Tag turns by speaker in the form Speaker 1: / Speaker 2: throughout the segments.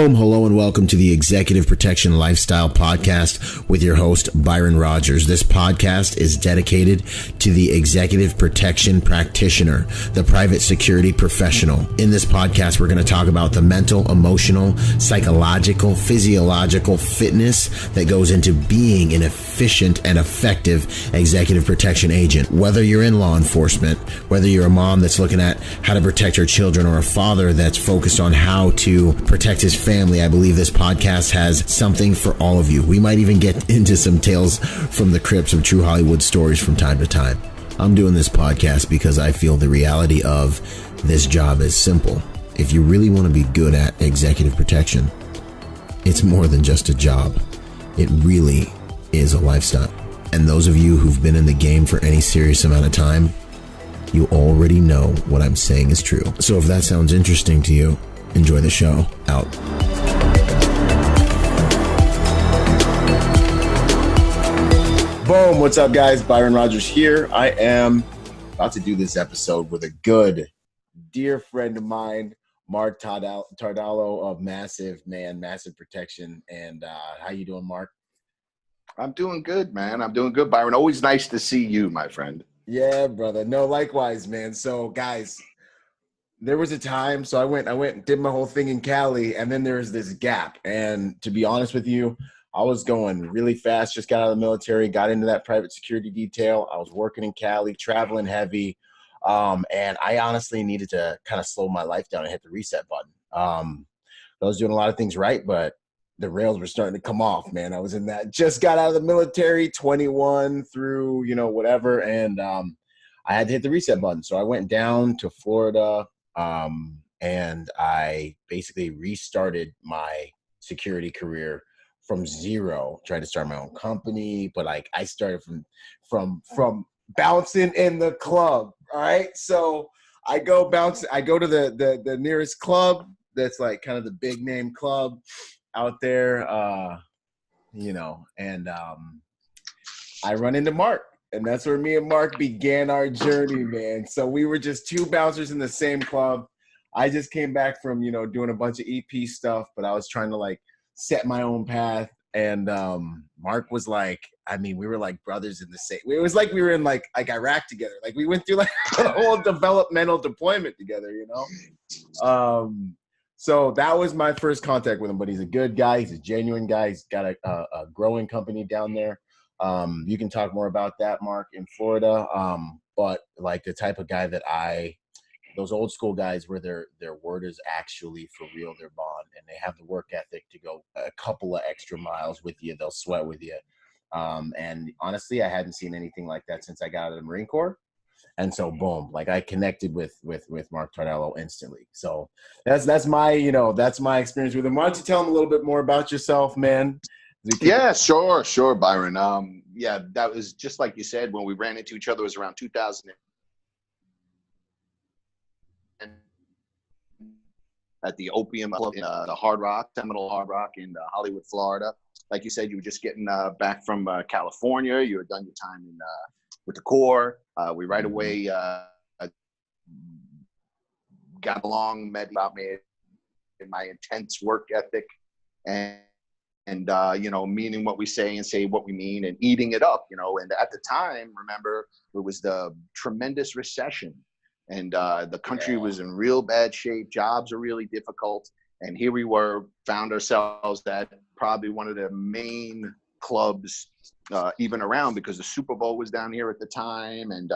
Speaker 1: Boom, hello and welcome to the Executive Protection Lifestyle Podcast with your host, Byron Rodgers. This podcast is dedicated to the executive protection practitioner, the private security professional. In this podcast, we're going to talk about the mental, emotional, psychological, physiological fitness that goes into being an efficient and effective executive protection agent. Whether you're in law enforcement, whether you're a mom that's looking at how to protect her children, or a father that's focused on how to protect his family, I believe this podcast has something for all of you. We might even get into some tales from the crypts of true Hollywood stories from time to time. I'm doing this podcast because I feel the reality of this job is simple. If you really want to be good at executive protection, it's more than just a job. It really is a lifestyle. And those of you who've been in the game for any serious amount of time, you already know what I'm saying is true. So if that sounds interesting to you, enjoy the show. Out. Boom. What's up, guys? Byron Rodgers here. I am about to do this episode with a good, dear friend of mine, Marc Tardalo of Massive Protection. And how you doing, Marc?
Speaker 2: I'm doing good, man. I'm doing good, Byron. Always nice to see you, my friend.
Speaker 1: Yeah, brother. No, likewise, man. So, guys, there was a time, so I went and did my whole thing in Cali, and then there's this gap. And to be honest with you, I was going really fast, just got out of the military, got into that private security detail. I was working in Cali, traveling heavy, and I honestly needed to kind of slow my life down and hit the reset button. I was doing a lot of things right, but the rails were starting to come off, man. I was in that, just got out of the military, 21 through, whatever. And I had to hit the reset button. So I went down to Florida and I basically restarted my security career from zero, tried to start my own company. But like I started from bouncing in the club. All right. So I go to the nearest club that's like kind of the big name club out there, and I run into Marc, and that's where me and Marc began our journey, man. So we were just two bouncers in the same club. I just came back from, doing a bunch of EP stuff, but I was trying to like set my own path. And Marc was like, we were like brothers in the same. It was like we were in like Iraq together. Like we went through like a whole developmental deployment together, So that was my first contact with him, but he's a good guy. He's a genuine guy. He's got a growing company down there. You can talk more about that, Marc, in Florida. But like the type of guy that those old school guys where their word is actually for real, their bond, and they have the work ethic to go a couple of extra miles with you. They'll sweat with you. And honestly, I hadn't seen anything like that since I got out of the Marine Corps. And so, boom, like I connected with Marc Tardalo instantly. So that's my, that's my experience with him. Why don't you tell him a little bit more about yourself, man?
Speaker 2: Yeah, sure, Byron. That was just like you said, when we ran into each other, it was around 2000. At the Opium Club in the Hard Rock, Seminole Hard Rock in Hollywood, Florida. Like you said, you were just getting back from California. You had done your time with the Corps. We right away got along, met about me and my intense work ethic, and meaning what we say and say what we mean and eating it up, And at the time, remember, it was the tremendous recession, and the country was in real bad shape. Jobs are really difficult, and here we found ourselves at probably one of the main clubs even around, because the Super Bowl was down here at the time. And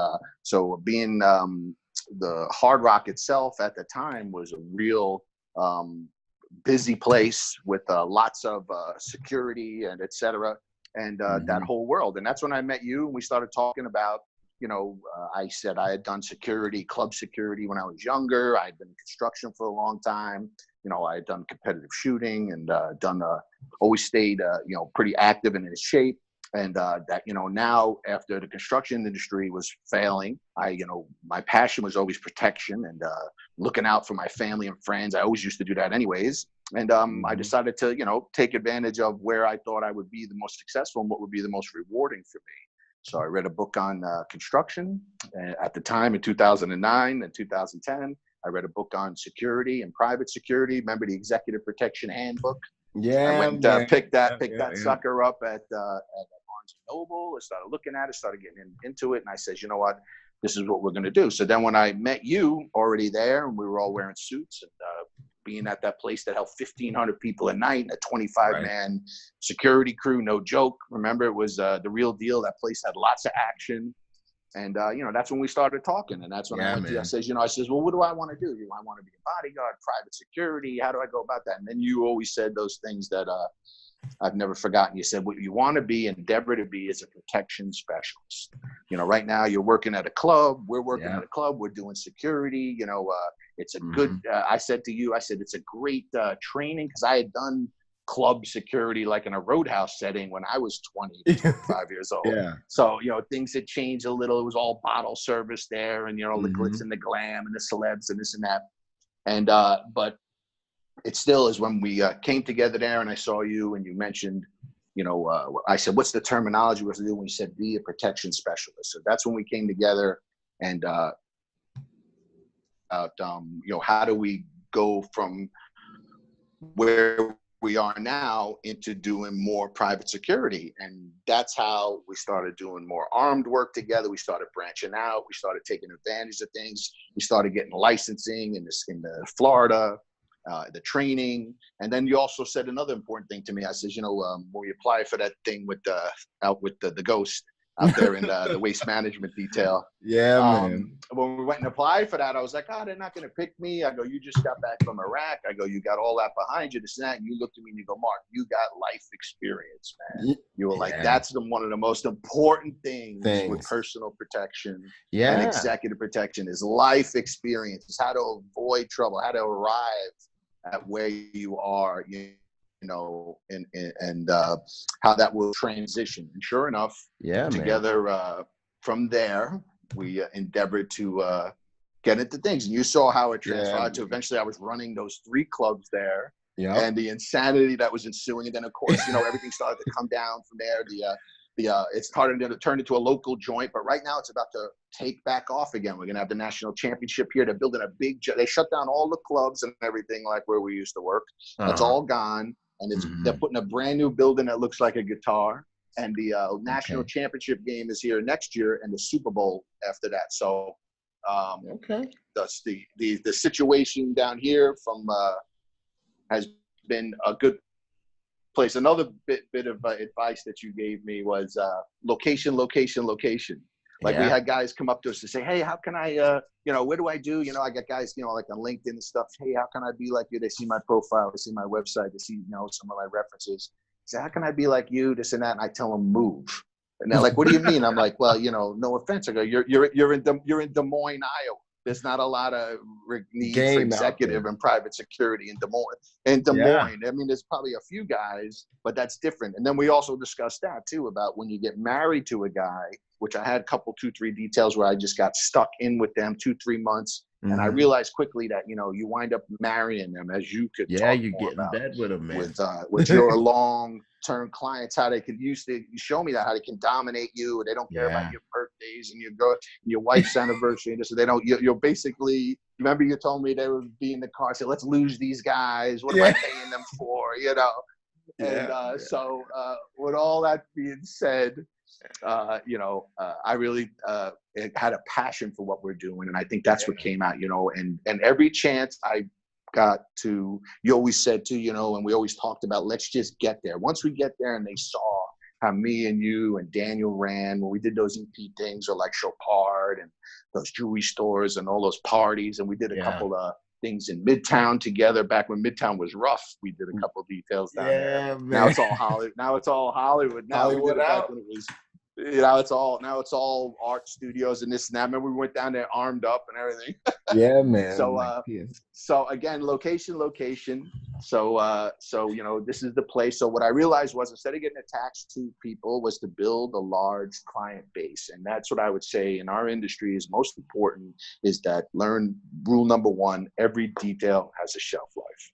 Speaker 2: so being the Hard Rock itself at the time was a real busy place with lots of security and et cetera, and that whole world. And that's when I met you, and we started talking about, I said I had done club security when I was younger. I had been in construction for a long time. I had done competitive shooting and always stayed, pretty active and in shape. And that, now after the construction industry was failing, my passion was always protection and looking out for my family and friends. I always used to do that anyways. And I decided to, take advantage of where I thought I would be the most successful and what would be the most rewarding for me. So I read a book on construction at the time in 2009 and 2010. I read a book on security and private security. Remember the Executive Protection Handbook?
Speaker 3: Yeah,
Speaker 2: I went
Speaker 3: man.
Speaker 2: and picked that sucker up at Barnes and Noble. I started looking at it, started getting into it, and I said, you know what, this is what we're going to do. So then when I met you already there, and we were all wearing suits and being at that place that held 1,500 people a night, and a 25-man security crew, no joke. Remember, it was the real deal. That place had lots of action. And, you know, that's when we started talking. And that's when I went to you. I says, you know, well, what do I want to do? I want to be a bodyguard, private security. How do I go about that? And then you always said those things that I've never forgotten. You said, what you want to be, endeavor to be, is a protection specialist. You know, right now you're working at a club. We're working at a club. We're doing security. You know, it's a good, I said to you, I said, it's a great training, because I had done club security like in a roadhouse setting when I was 20 to 25 years old. So, you know, things had changed a little. It was all bottle service there, and, you know, the glitz and the glam and the celebs and this and that. And, but it still is when we came together there and I saw you and you mentioned, you know, I said, what's the terminology we're doing? When you said, be a protection specialist. So that's when we came together and, you know, how do we go from where we are now into doing more private security? And that's how we started doing more armed work together. We started branching out. We started taking advantage of things. We started getting licensing in the Florida, the training. And then you also said another important thing to me. I said, you know, when we apply for that thing with out with the ghost out there in the waste management detail.
Speaker 3: Man.
Speaker 2: When we went and applied for that, I was like, oh, they're not going to pick me. I go, you just got back from Iraq. I go, you got all that behind you, this and that. And you looked at me and you go, Mark, you got life experience, man. You were like, that's one of the most important things with personal protection and executive protection is life experience. It's how to avoid trouble, how to arrive at where you are, you know, and how that will transition. And sure enough, together from there, we endeavored to get into things. And you saw how it transpired to eventually I was running those 3 clubs there and the insanity that was ensuing. And then, of course, you know, everything started to come down from there. It started to turn into a local joint, but right now it's about to take back off again. We're going to have the national championship here. They're building a big, they shut down all the clubs and everything like where we used to work. That's all gone. And they're putting a brand new building that looks like a guitar. And the national championship game is here next year, and the Super Bowl after that. So the situation down here from has been a good place. Another bit of advice that you gave me was location. Like we had guys come up to us to say, hey, how can I, you know, what do I do? You know, I got guys, you know, like on LinkedIn and stuff. Hey, how can I be like you? They see my profile, they see my website, they see, you know, some of my references. Say, how can I be like you? This and that. And I tell them move. And they're like, what do you mean? I'm like, well, you know, no offense. I go, you're in Des Moines, Iowa. There's not a lot of need for executive and private security in Des Moines. I mean, there's probably a few guys, but that's different. And then we also discussed that too, about when you get married to a guy, which I had a couple, 2-3 details where I just got stuck in with them 2-3 months. And I realized quickly that, you know, you wind up marrying them, as you could talk
Speaker 3: you get in bed with them, man.
Speaker 2: With your long-term clients, how they can you show me that, how they can dominate you. They don't care about your birthdays and your wife's anniversary. And they don't, you're basically, remember you told me they would be in the car, say, let's lose these guys. What am I paying them for? You know? And so with all that being said, you know, I really had a passion for what we're doing. And I think that's what came out, you know, and every chance I got to, you always said to, you know, and we always talked about, let's just get there. Once we get there and they saw how me and you and Daniel ran when we did those EP things, or like Chopard and those jewelry stores and all those parties. And we did a couple of things in Midtown together back when Midtown was rough. We did a couple of details down there. Man. Now it's all Hollywood. Now it's all Hollywood. Now we did it back when it was, you know, it's all art studios and this and that. I remember we went down there armed up and everything.
Speaker 3: Man.
Speaker 2: So again, location. So, you know, this is the place. So what I realized was, instead of getting attached to people, was to build a large client base. And that's what I would say in our industry is most important, is that learn rule number 1, every detail has a shelf life.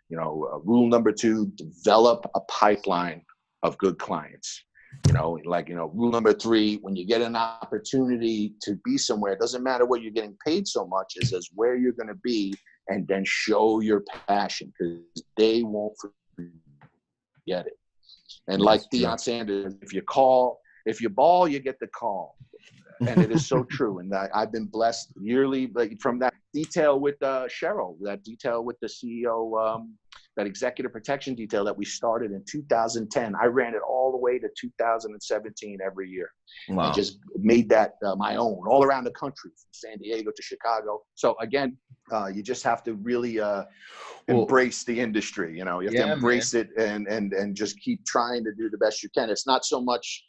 Speaker 2: You know, rule number 2, develop a pipeline of good clients. Rule number 3, when you get an opportunity to be somewhere, it doesn't matter what you're getting paid so much, it says where you're going to be, and then show your passion, because they won't forget it. And like Deion Sanders, if you ball, you get the call. And it is so true. And I've been blessed yearly, like from that detail with Cheryl, that detail with the CEO, that executive protection detail that we started in 2010. I ran it all the way to 2017 every year. Wow. I just made that my own all around the country, from San Diego to Chicago. So again, you just have to really embrace the industry. You have to embrace it and just keep trying to do the best you can. It's not so much,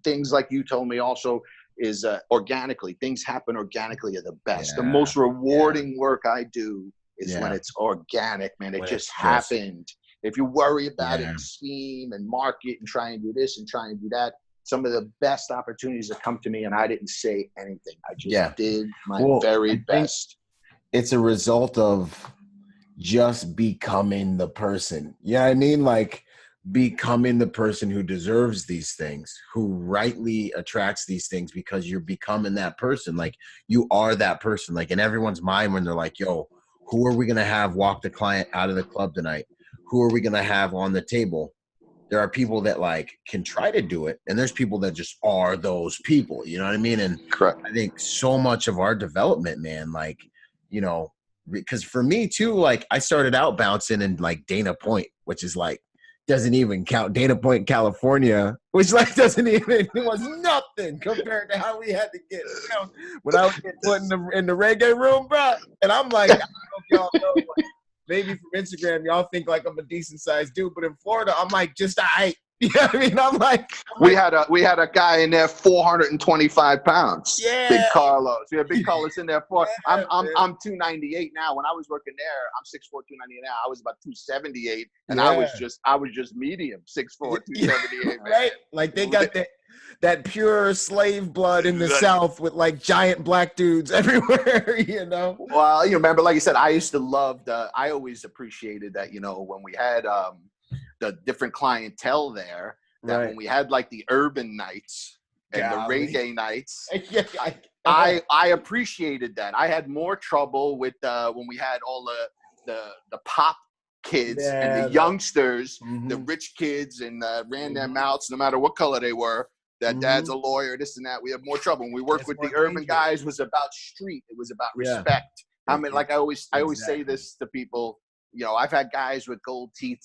Speaker 2: things like you told me also is organically. Things happen organically are the best. The most rewarding work I do is when it's organic, man. It just happened. If you worry about it and scheme and market and try and do this and try and do that, some of the best opportunities that come to me, and I didn't say anything. I just did my very best.
Speaker 3: It's a result of just becoming the person. Yeah, I mean, like becoming the person who deserves these things, who rightly attracts these things, because you're becoming that person. Like you are that person. Like in everyone's mind when they're like, yo, who are we going to have walk the client out of the club tonight? Who are we going to have on the table? There are people that like can try to do it, and there's people that just are those people. You know what I mean? And
Speaker 2: correct.
Speaker 3: I think so much of our development, man, like, because for me too, like I started out bouncing in like Dana Point, which is like, doesn't even count. Dana Point, California, which like doesn't even, it was nothing compared to how we had to get when I was getting put in the reggae room, bro. And I'm like, I don't know if y'all know, like, maybe from Instagram, y'all think like I'm a decent sized dude, but in Florida, I'm like just height. You know what I mean? I'm like
Speaker 2: we had a guy in there 425 pounds.
Speaker 3: Yeah.
Speaker 2: Big Carlos. Yeah, Big Carlos in there. I'm 298 now. When I was working there, I'm 6'4", 298 now. I was about 278, and I was just medium, 6'4", 278.
Speaker 3: Right? Like they got that pure slave blood in the South with like giant black dudes everywhere,
Speaker 2: Well, you remember, like you said, I used to love I always appreciated that, when we had the different clientele there, that when we had like the urban nights and the reggae nights, I appreciated that. I had more trouble with when we had all the pop kids and the youngsters, the rich kids, and ran their mouths no matter what color they were. That dad's a lawyer, this and that. We have more trouble. When we worked with the urban guys, was about street. It was about respect. I mean, like I always say this to people. I've had guys with gold teeth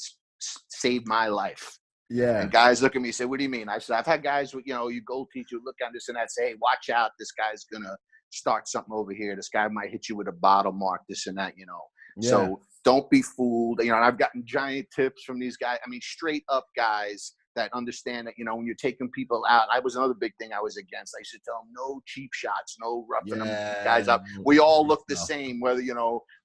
Speaker 2: save my life.
Speaker 3: Yeah.
Speaker 2: And guys look at me and say, what do you mean? I said, I've had guys with, you gold teeth, you look on this and that, say, hey, watch out. This guy's going to start something over here. This guy might hit you with a bottle mark, this and that, So don't be fooled. And I've gotten giant tips from these guys. I mean, straight up guys that understand that, when you're taking people out, I was another big thing I was against. I used to tell them no cheap shots, no roughing them guys up. We all look the same, whether,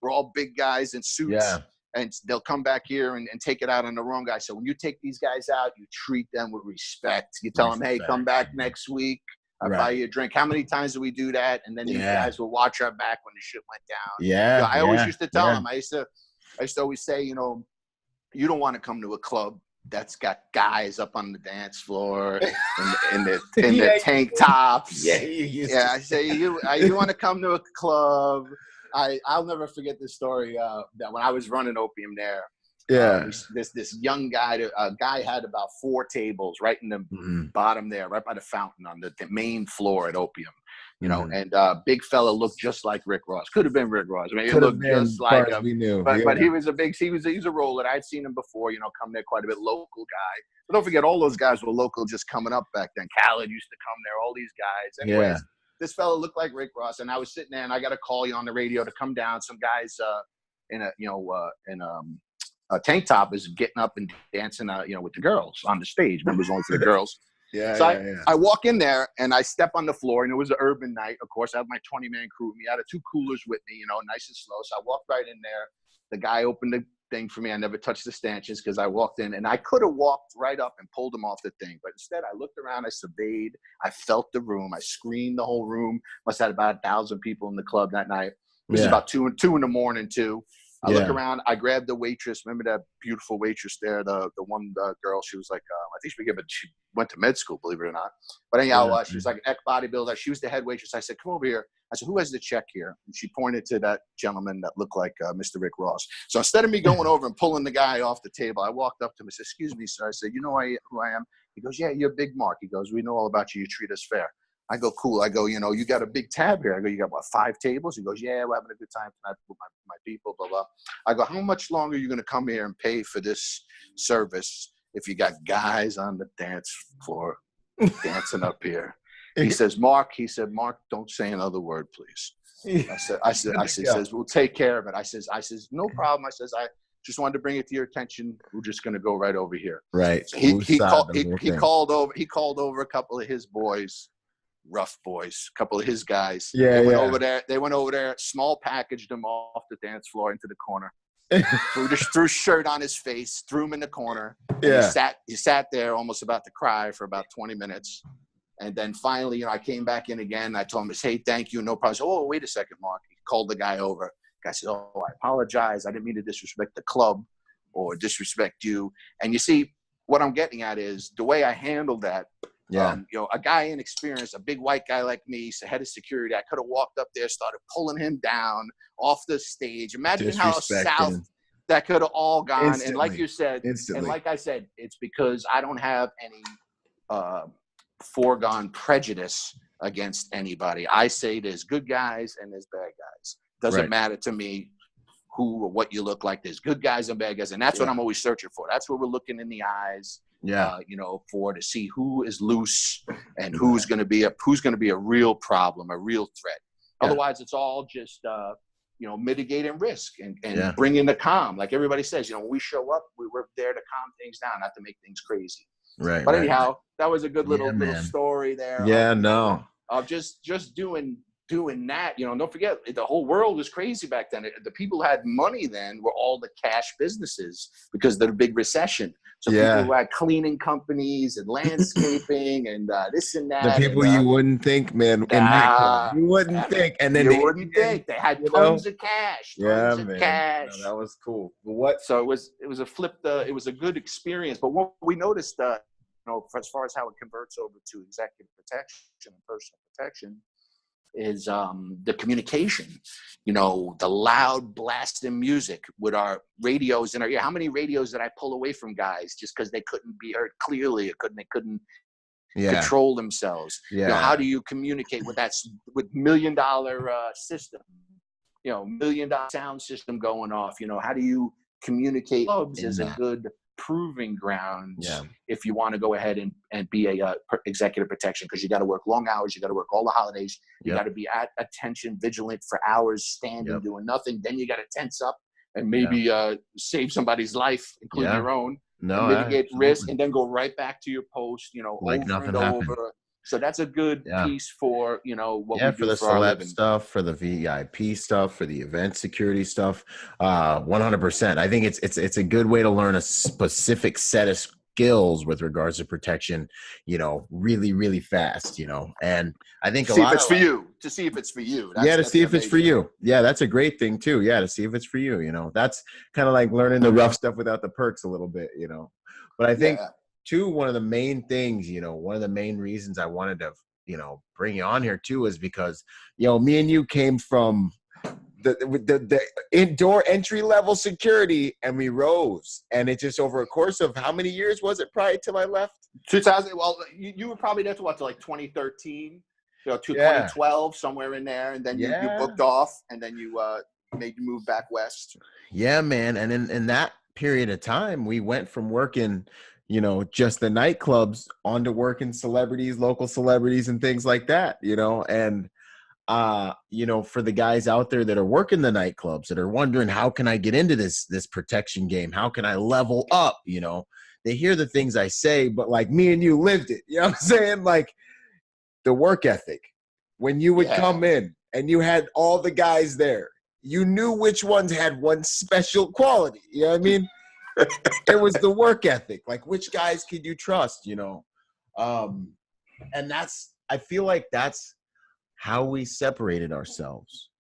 Speaker 2: we're all big guys in suits.
Speaker 3: Yeah.
Speaker 2: And they'll come back here and take it out on the wrong guy. So when you take these guys out, you treat them with respect. You tell them, hey, come back next week. I'll buy you a drink. How many times do we do that? And then these guys will watch our back when the shit went down.
Speaker 3: Yeah.
Speaker 2: I always used to tell them, I used to always say, you don't want to come to a club that's got guys up on the dance floor in the tank tops. I say, you want to come to a club. I'll never forget this story that when I was running opium there. This young guy, a guy had about 4 tables right in the bottom there, right by the fountain on the main floor at opium. And big fella looked just like Rick Ross. Could have been Rick Ross. I mean, he looked just like him.
Speaker 3: We knew.
Speaker 2: But he was he's a roller. I'd seen him before, come there quite a bit, local guy. But don't forget, all those guys were local just coming up back then. Khaled used to come there, all these guys. Anyways, this fella looked like Rick Ross, and I was sitting there, and I got a call on the radio to come down. Some guys in a tank top is getting up and dancing, with the girls on the stage. Members only for the girls. I walk in there and I step on the floor, and it was an urban night. Of course, I had my 20-man crew with me. I had 2 coolers with me, nice and slow. So I walked right in there. The guy opened the thing for me. I never touched the stanchions because I walked in, and I could have walked right up and pulled him off the thing. But instead, I looked around, I surveyed, I felt the room, I screened the whole room. Must have had about 1,000 people in the club that night. It was about 2 in the morning too. I look around. I grabbed the waitress. Remember that beautiful waitress there, the one girl. She was like, I think she went to med school, believe it or not. But anyhow, she was like an ex bodybuilder. She was the head waitress. I said, "Come over here." I said, "Who has the check here?" And she pointed to that gentleman that looked like Mr. Rick Ross. So instead of me going over and pulling the guy off the table, I walked up to him and said, "Excuse me, sir." I said, "You know who I am?" He goes, "Yeah, you're Big Marc." He goes, "We know all about you. You treat us fair." I go, "Cool." I go, "You got a big tab here." I go, "You got what, 5 tables?" He goes, "Yeah, we're having a good time tonight with my people, blah, blah." I go, "How much longer are you going to come here and pay for this service if you got guys on the dance floor dancing up here?" He says, "Marc," "Marc, don't say another word, please." I says, "We'll take care of it." I says, "No problem." I says, "I just wanted to bring it to your attention. We're just going to go right over here."
Speaker 3: Right.
Speaker 2: So he called over a couple of his boys, rough boys, a couple of his guys.
Speaker 3: Yeah,
Speaker 2: They went over there, small packaged him off the dance floor into the corner. threw shirt on his face, threw him in the corner. And he sat there almost about to cry for about 20 minutes. And then finally, I came back in again. I told him, "Hey, thank you. No problem." So, "Oh, wait a second, Marc." He called the guy over. The guy said, "Oh, I apologize. I didn't mean to disrespect the club or disrespect you." And you see, what I'm getting at is the way I handled that.
Speaker 3: Yeah.
Speaker 2: A guy inexperienced, a big white guy like me, head of security, I could have walked up there, started pulling him down off the stage. Imagine how south that could have all gone.
Speaker 3: Instantly.
Speaker 2: And like you said,
Speaker 3: Instantly.
Speaker 2: and like I said, it's because I don't have any foregone prejudice against anybody. I say there's good guys and there's bad guys. Doesn't matter to me who or what you look like. There's good guys and bad guys, and that's what I'm always searching for. That's what we're looking in the eyes. For to see who is loose and who's going to be a real problem, a real threat. Otherwise, it's all just mitigating risk and bringing the calm. Like everybody says, when we show up, we're there to calm things down, not to make things crazy.
Speaker 3: Right.
Speaker 2: But anyhow, that was a good little story there. Of just doing that. Don't forget, the whole world was crazy back then. The people who had money then were all the cash businesses because of the big recession. So people who had cleaning companies and landscaping and this and that.
Speaker 3: The people you wouldn't think, man, in nightclub. You wouldn't think. And then
Speaker 2: you wouldn't think. They had tons of cash. Tons of cash.
Speaker 3: No, that was cool.
Speaker 2: So it was a flip. It was a good experience. But what we noticed, as far as how it converts over to executive protection and personal protection, is the communication, the loud blasting music with our radios in our ear. How many radios did I pull away from guys just because they couldn't be heard clearly? They couldn't control themselves. How do you communicate with with $1 million system, $1 million sound system going off? How do you communicate? Clubs is a good proving grounds if you want to go ahead and be a executive protection, because you got to work long hours, you got to work all the holidays, you got to be at attention, vigilant for hours, standing, doing nothing. Then you got to tense up and maybe save somebody's life, including your own, and mitigate risk, and then go right back to your post, like over
Speaker 3: nothing
Speaker 2: and
Speaker 3: happened.
Speaker 2: over. So that's a good piece for, what we do
Speaker 3: for the celeb stuff, for the VIP stuff, for the event security stuff. 100%. I think it's a good way to learn a specific set of skills with regards to protection, really, really fast, and I think
Speaker 2: to see if it's for you. To see if it's for you.
Speaker 3: To see if it's for you. Yeah, that's a great thing too. Yeah, to see if it's for you. That's kind of like learning the rough stuff without the perks a little bit, But I think too, one of the main things, one of the main reasons I wanted to, bring you on here too is because, me and you came from the indoor entry level security, and we rose, and it just over a course of how many years was it prior till I left?
Speaker 2: 2000. Well, you were probably there to 2013, to 2012, somewhere in there, and then you booked off, and then you made you move back west.
Speaker 3: Yeah, man, and in that period of time, we went from working, just the nightclubs onto working celebrities, local celebrities, and things like that, and for the guys out there that are working the nightclubs that are wondering, how can I get into this protection game? How can I level up? They hear the things I say, but like me and you lived it, you know what I'm saying? Like the work ethic, when you would come in and you had all the guys there, you knew which ones had one special quality. You know what I mean? It was the work ethic. Like, which guys could you trust, And I feel like that's how we separated ourselves,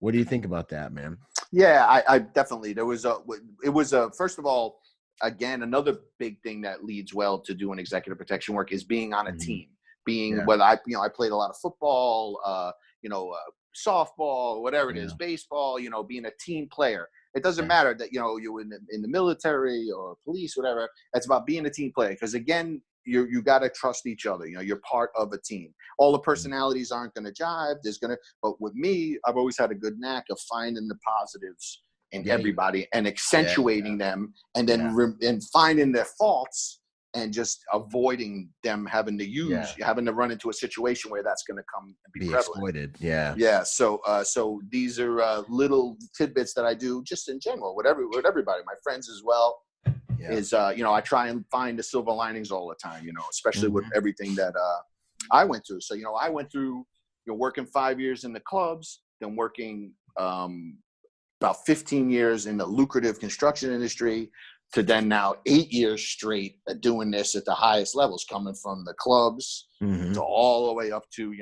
Speaker 3: What do you think about that, man?
Speaker 2: Yeah, I definitely, it was a, first of all, again, another big thing that leads well to doing executive protection work is being on a team, whether I played a lot of football, softball, whatever it is, baseball, being a team player. It doesn't matter that, you're in the military or police, whatever. It's about being a team player. Because again, you got to trust each other. You're part of a team. All the personalities aren't going to jive. But with me, I've always had a good knack of finding the positives in everybody and accentuating them, and then and finding their faults and just avoiding them having to run into a situation where that's going to come and be prevalent.
Speaker 3: Exploited. Yeah.
Speaker 2: Yeah. So these are little tidbits that I do just in general with everybody, my friends as well. Is I try and find the silver linings all the time, especially with everything that I went through. So I went through working 5 years in the clubs, then working about 15 years in the lucrative construction industry, to then now 8 years straight at doing this at the highest levels, coming from the clubs to all the way up to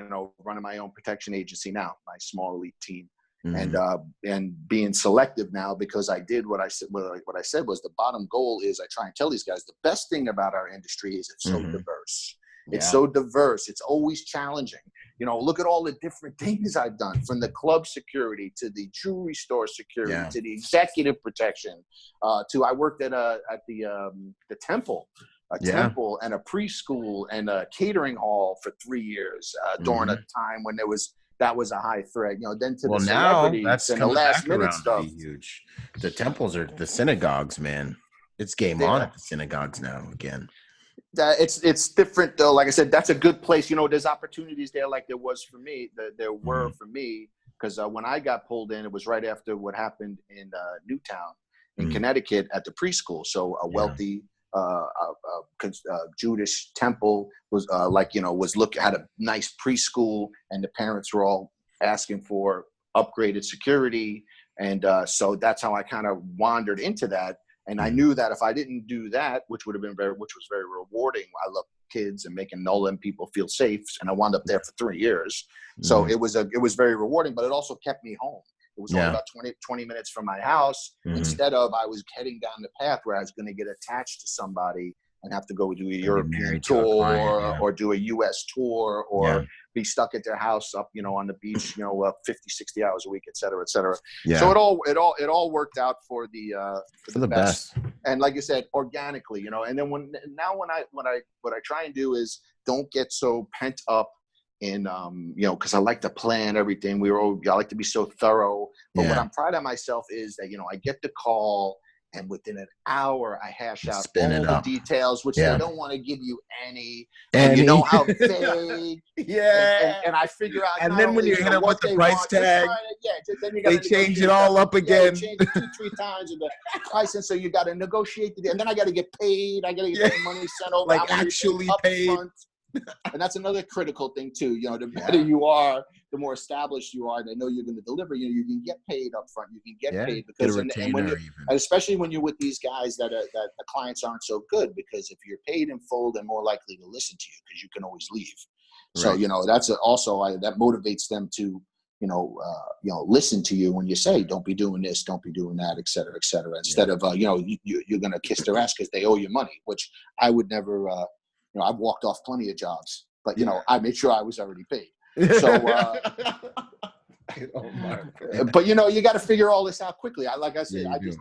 Speaker 2: running my own protection agency now, my small elite team. And being selective now, because I did what I said. What I said was the bottom goal is I try and tell these guys the best thing about our industry is it's so diverse. It's so diverse. It's always challenging. Look at all the different things I've done, from the club security to the jewelry store security to the executive protection. To I worked at the temple. Temple and a preschool and a catering hall for 3 years during a time when that was a high threat, then to the celebrities and the last minute stuff.
Speaker 3: Huge. The temples are the synagogues, man. It's game on at the synagogues now again.
Speaker 2: It's different though. Like I said, that's a good place. There's opportunities there, like there was for me. There were for me, because when I got pulled in, it was right after what happened in Newtown in Connecticut at the preschool. So a wealthy Jewish temple was had a nice preschool, and the parents were all asking for upgraded security, and so that's how I kind of wandered into that. And I knew that if I didn't do that, which was very rewarding. I love kids and making all them people feel safe, and I wound up there for 3 years. So it was very rewarding, but it also kept me home. It was only about 20 minutes from my house, instead of I was heading down the path where I was going to get attached to somebody and have to go do a European tour or do a U.S. tour or be stuck at their house up, on the beach, 50, 60 hours a week, et cetera, et cetera. Yeah. So it all worked out for the best. And like you said, organically, and then what I try and do is don't get so pent up in, because I like to plan everything. I like to be so thorough. But what I'm proud of myself is that, I get the call, and within an hour, I hash out all the details, which they don't want to give you any. And you know how vague. And I figure out.
Speaker 3: And then when you hit them with the price tag, then you they change it all up again.
Speaker 2: Change it 2-3 times, and the price, and so you got to negotiate and then I got to get paid. I got to get the money sent over,
Speaker 3: like actually paid.
Speaker 2: And that's another critical thing too. The better you are, the more established you are. They know you're going to deliver. You can get paid up front. You can get paid because, especially when you're with these guys that the clients aren't so good. Because if you're paid in full, they're more likely to listen to you because you can always leave. Right. So that's also that motivates them to listen to you when you say, don't be doing this, don't be doing that, et cetera, instead of you're going to kiss their ass because they owe you money, which I would never. I've walked off plenty of jobs, but I made sure I was already paid. So, but you got to figure all this out quickly. I just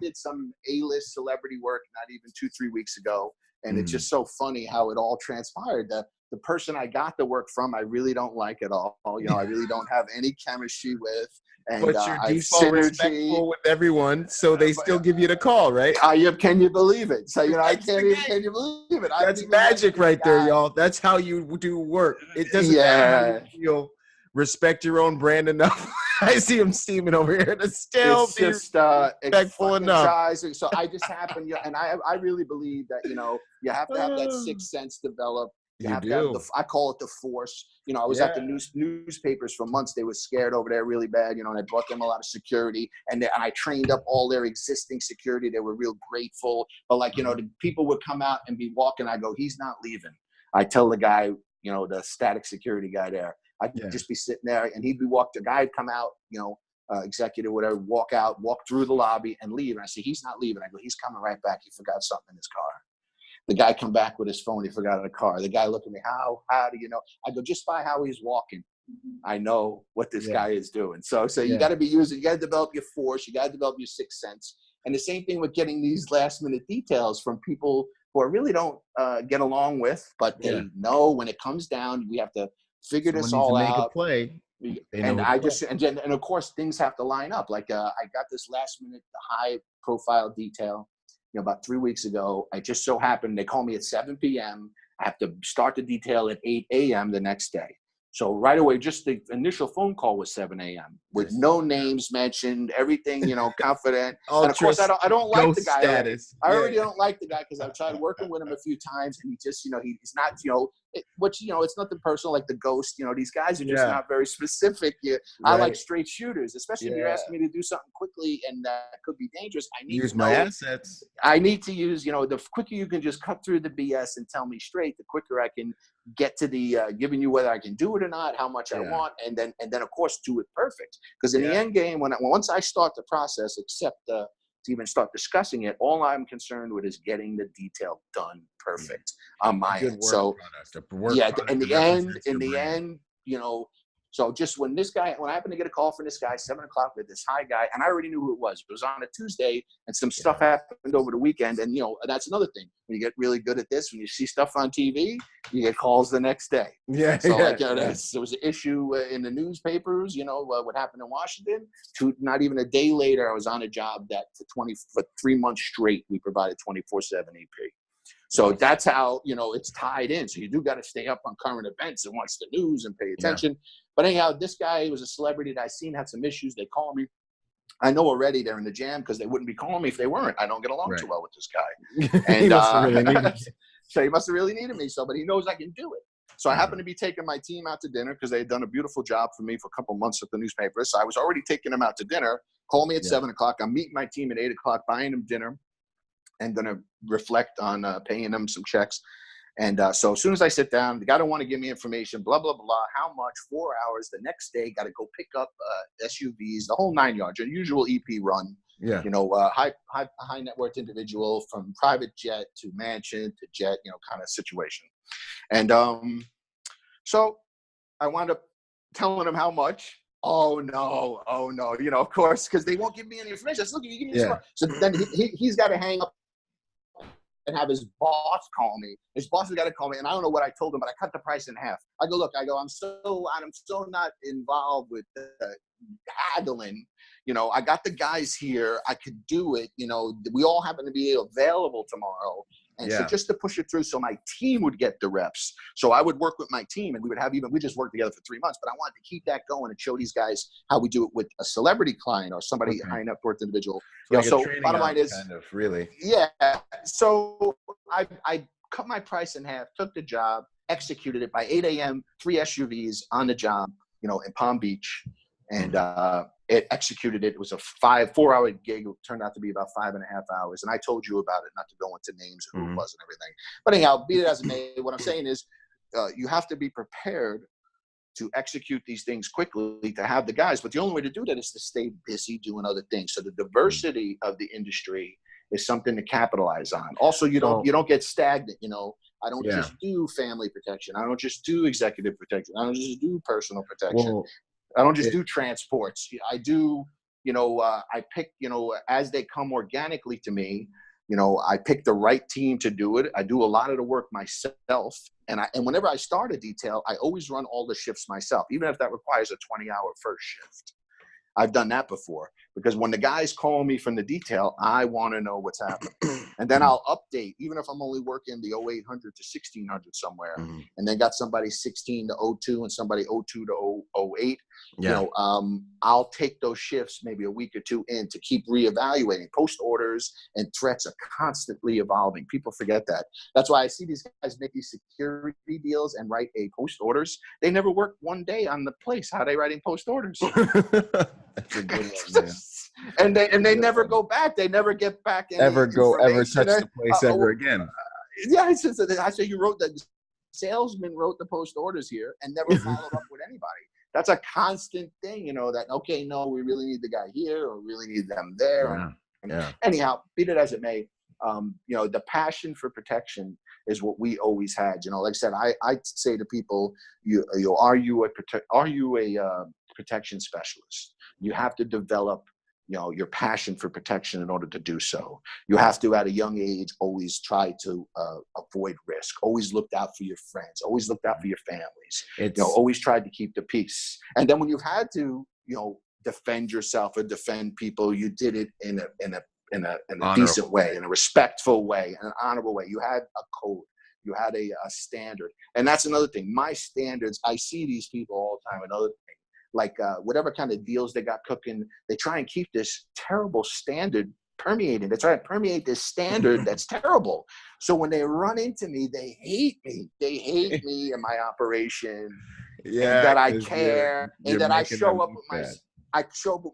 Speaker 2: did some A-list celebrity work not even 2-3 weeks ago, and it's just so funny how it all transpired. That the person I got the work from, I really don't like at all. I really don't have any chemistry with. And,
Speaker 3: but you're default respectful with everyone, so they still give you the call, right?
Speaker 2: Can you believe it? So can you believe it?
Speaker 3: That's magic right there, y'all. That's how you do work. It doesn't matter how you feel. Respect your own brand enough. I see him steaming over here to still be respectful enough.
Speaker 2: So I just happen, and I really believe that you have to have that sixth sense developed. You have to have I call it the force. I was at the newspapers for months. They were scared over there really bad, and I brought them a lot of security, and I trained up all their existing security. They were real grateful. But the people would come out and be walking. I go, he's not leaving. I tell the guy, the static security guy there, I'd just be sitting there, and he'd be walking. The guy would come out, executive, whatever, walk through the lobby and leave. And I say, he's not leaving. I go, he's coming right back. He forgot something in his car. The guy come back with his phone. He forgot in the car. The guy looked at me, how do you know? I go, just by how he's walking, I know what this guy is doing. So you got to be using, you got to develop your force. You got to develop your sixth sense. And the same thing with getting these last minute details from people who I really don't get along with, but they know when it comes down, we have to figure this all out.
Speaker 3: Make a play.
Speaker 2: And and of course things have to line up. Like I got this last minute high profile detail, about 3 weeks ago. I just so happened they call me at 7 p.m. I have to start the detail at 8 a.m. the next day. So right away, just the initial phone call was 7 a.m. with no names mentioned, everything, confident. And of course, I don't like the guy. I already don't like the guy because I've tried working with him a few times, and he just, he's not, it's nothing personal, like the ghost. These guys are just not very specific. I like straight shooters, especially if you're asking me to do something quickly and that could be dangerous. I need
Speaker 3: use my assets.
Speaker 2: I need to use, the quicker you can just cut through the BS and tell me straight, the quicker I can get to the giving you whether I can do it or not, how much I want, and then of course do it perfect. Because in the end game, once I start the process, except to even start discussing it, all I'm concerned with is getting the detail done perfect on my end. So in the end, so just when I happened to get a call from this guy, 7 o'clock with this high guy, and I already knew who it was. It was on a Tuesday, and some stuff happened over the weekend. And, that's another thing. When you get really good at this, when you see stuff on TV, you get calls the next day. There was an issue in the newspapers, what happened in Washington. Not even a day later, I was on a job that for 3 months straight, we provided 24/7 EP. So that's how, it's tied in. So you do got to stay up on current events and watch the news and pay attention. But anyhow, this guy was a celebrity that I seen had some issues. They call me. I know already they're in the jam because they wouldn't be calling me if they weren't. I don't get along too well with this guy. And so he must have really needed me. But he knows I can do it. So I happened to be taking my team out to dinner because they had done a beautiful job for me for a couple months at the newspaper. So I was already taking them out to dinner. Call me at 7 o'clock. I'm meeting my team at 8 o'clock, buying them dinner, and going to reflect on paying them some checks. And so as soon as I sit down, the guy don't want to give me information, blah, blah, blah, how much, 4 hours. The next day, got to go pick up SUVs, the whole 9 yards, your usual EP run. High net worth individual from private jet to mansion to jet, kind of situation. And so I wound up telling him how much. Oh no, of course, because they won't give me any information. I said, look, if you give me some. So then he's got to hang up and have his boss call me. His boss has got to call me, and I don't know what I told him, but I cut the price in half. I go, I'm so not involved with haggling. I got the guys here. I could do it. We all happen to be available tomorrow. And so just to push it through so my team would get the reps. So I would work with my team, and we just worked together for 3 months, but I wanted to keep that going and show these guys how we do it with a celebrity client or somebody high net worth individual. So bottom line is kind of really. Yeah. So I cut my price in half, took the job, executed it by 8 a.m., 3 SUVs on the job, in Palm Beach. And it executed it. It was a 4-hour gig. It turned out to be about 5.5 hours. And I told you about it, not to go into names of who it was and everything. But anyhow, be it as it may, what I'm saying is you have to be prepared to execute these things quickly to have the guys. But the only way to do that is to stay busy doing other things. So the diversity of the industry is something to capitalize on. Also, you don't get stagnant. I don't just do family protection. I don't just do executive protection. I don't just do personal protection. I don't just do transports. I do, I pick, as they come organically to me, I pick the right team to do it. I do a lot of the work myself. And whenever I start a detail, I always run all the shifts myself, even if that requires a 20-hour first shift. I've done that before because when the guys call me from the detail, I want to know what's happening. And then I'll update, even if I'm only working the 0800 to 1600 somewhere, and then got somebody 16 to 02 and somebody 02 to 08. I'll take those shifts maybe a week or two in to keep reevaluating. Post orders and threats are constantly evolving. People forget that. That's why I see these guys make these security deals and write a post orders. They never work one day on the place. How are they writing post orders? That's a good one, man. And they never go back. They never get back.
Speaker 3: Ever touch the place ever again.
Speaker 2: I say you wrote the salesman wrote the post orders here and never followed up with anybody. that's a constant thing, you know, that, okay, no, we really need the guy here, or we really need them there.
Speaker 3: Yeah. Yeah.
Speaker 2: Anyhow, be it as it may, you know, the passion for protection is what we always had. You know, like I said, I say to people, are you a protection specialist? You have to develop, you know, your passion for protection in order to do so. You have to, at a young age, always try to avoid risk. Always looked out for your friends. Always looked out for your families. You know, always tried to keep the peace. And then when you've had to, you know, defend yourself or defend people, you did it in a decent way, in a respectful way, in an honorable way. You had a code. You had a standard. And that's another thing. My standards, I see these people all the time. Another thing, like whatever kind of deals they got cooking, they try and keep this terrible standard permeating. They try to permeate this standard that's terrible. So when they run into me, they hate me. They hate me and my operation. Yeah, and that I care, and that I show up with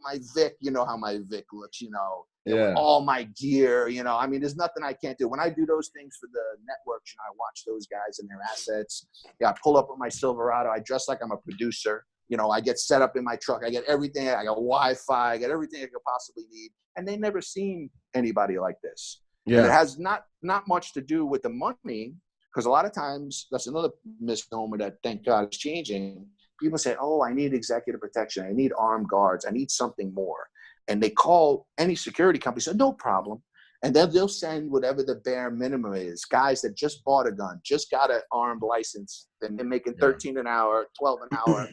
Speaker 2: my Vic. You know how my Vic looks, you know. Yeah. All my gear, you know. I mean, there's nothing I can't do. When I do those things for the networks, you know, I watch those guys and their assets. Yeah, I pull up with my Silverado. I dress like I'm a producer. You know, I get set up in my truck. I get everything. I got Wi-Fi. I get everything I could possibly need. And they never seen anybody like this. Yeah. And it has not much to do with the money, because a lot of times that's another misnomer that, thank God, is changing. People say, oh, I need executive protection. I need armed guards. I need something more. And they call any security company, say, no problem. And then they'll send whatever the bare minimum is. Guys that just bought a gun, just got an armed license, and they're making 13 an hour, 12 an hour,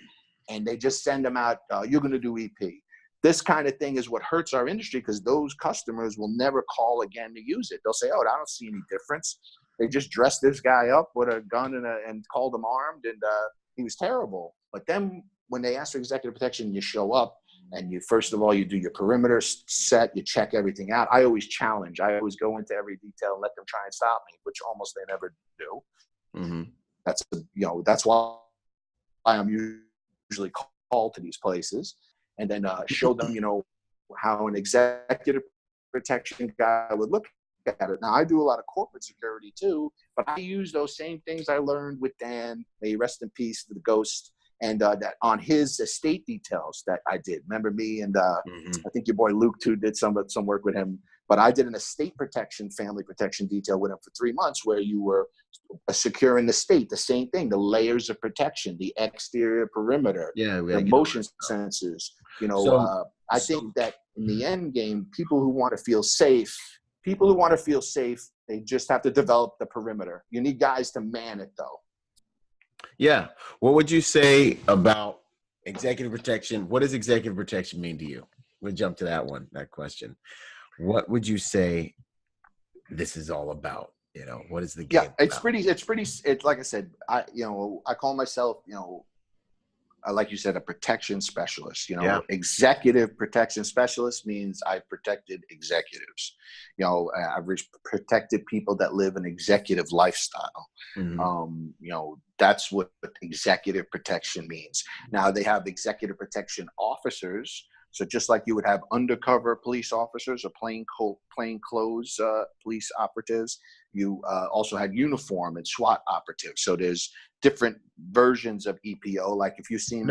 Speaker 2: and they just send them out, you're going to do EP. This kind of thing is what hurts our industry, because those customers will never call again to use it. They'll say, oh, I don't see any difference. They just dressed this guy up with a gun and called him armed, and he was terrible. But then when they ask for executive protection, you show up, and you, first of all, you do your perimeter set, you check everything out. I always challenge. I always go into every detail and let them try and stop me, which almost they never do. Mm-hmm. That's why I'm usually called to these places, and then show them, you know, how an executive protection guy would look at it. Now, I do a lot of corporate security too, but I use those same things I learned with Dan, may he rest in peace, to the ghost. And that on his estate details that I did. Remember me and I think your boy Luke too did some work with him. But I did an estate protection, family protection detail with him for 3 months, where you were securing the state, the same thing, the layers of protection, the exterior perimeter, the motion sensors. You know, I think that in the end game, people who want to feel safe, they just have to develop the perimeter. You need guys to man it, though.
Speaker 3: Yeah. What would you say about executive protection? What does executive protection mean to you? We'll jump to that question. What would you say this is all about? You know, what is the game about?
Speaker 2: It's like I said, I call myself, you know, like you said, a protection specialist. You know, executive protection specialist means I protected executives. You know, I've protected people that live an executive lifestyle. Mm-hmm. You know, that's what executive protection means. Now, they have executive protection officers. So just like you would have undercover police officers or plainclothes police operatives, you also had uniform and SWAT operatives. So there's different versions of EPO. Like if you've seen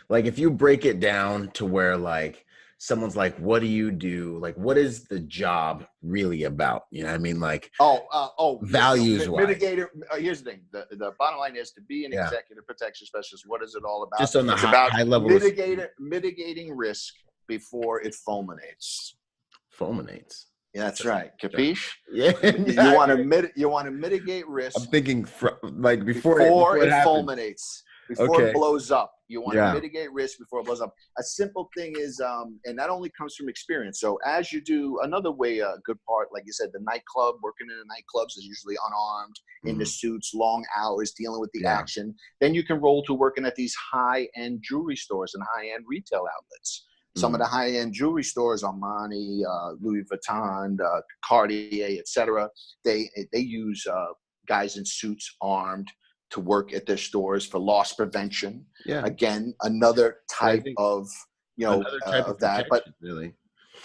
Speaker 3: like if you break it down to where like someone's like, what do you do? Like, what is the job really about? You know what I mean? Like, values wise.
Speaker 2: Mitigator. Here's the thing. The bottom line is, to be an executive protection specialist, what is it all about?
Speaker 3: Just on the high level.
Speaker 2: Mitigating risk before it fulminates.
Speaker 3: Fulminates.
Speaker 2: Yeah, that's right. Capiche?
Speaker 3: Yeah.
Speaker 2: You want to mitigate risk.
Speaker 3: I'm thinking before
Speaker 2: it fulminates. Before it blows up. You want to mitigate risk before it blows up. A simple thing is, and that only comes from experience. So as you do, another way, a good part, like you said, the nightclub, working in the nightclubs is usually unarmed, in the suits, long hours, dealing with the action. Then you can roll to working at these high-end jewelry stores and high-end retail outlets. Some of the high-end jewelry stores, Armani, Louis Vuitton, Cartier, etc., they use guys in suits armed to work at their stores for loss prevention. Yeah. Again, another type of, you know, of that. But really,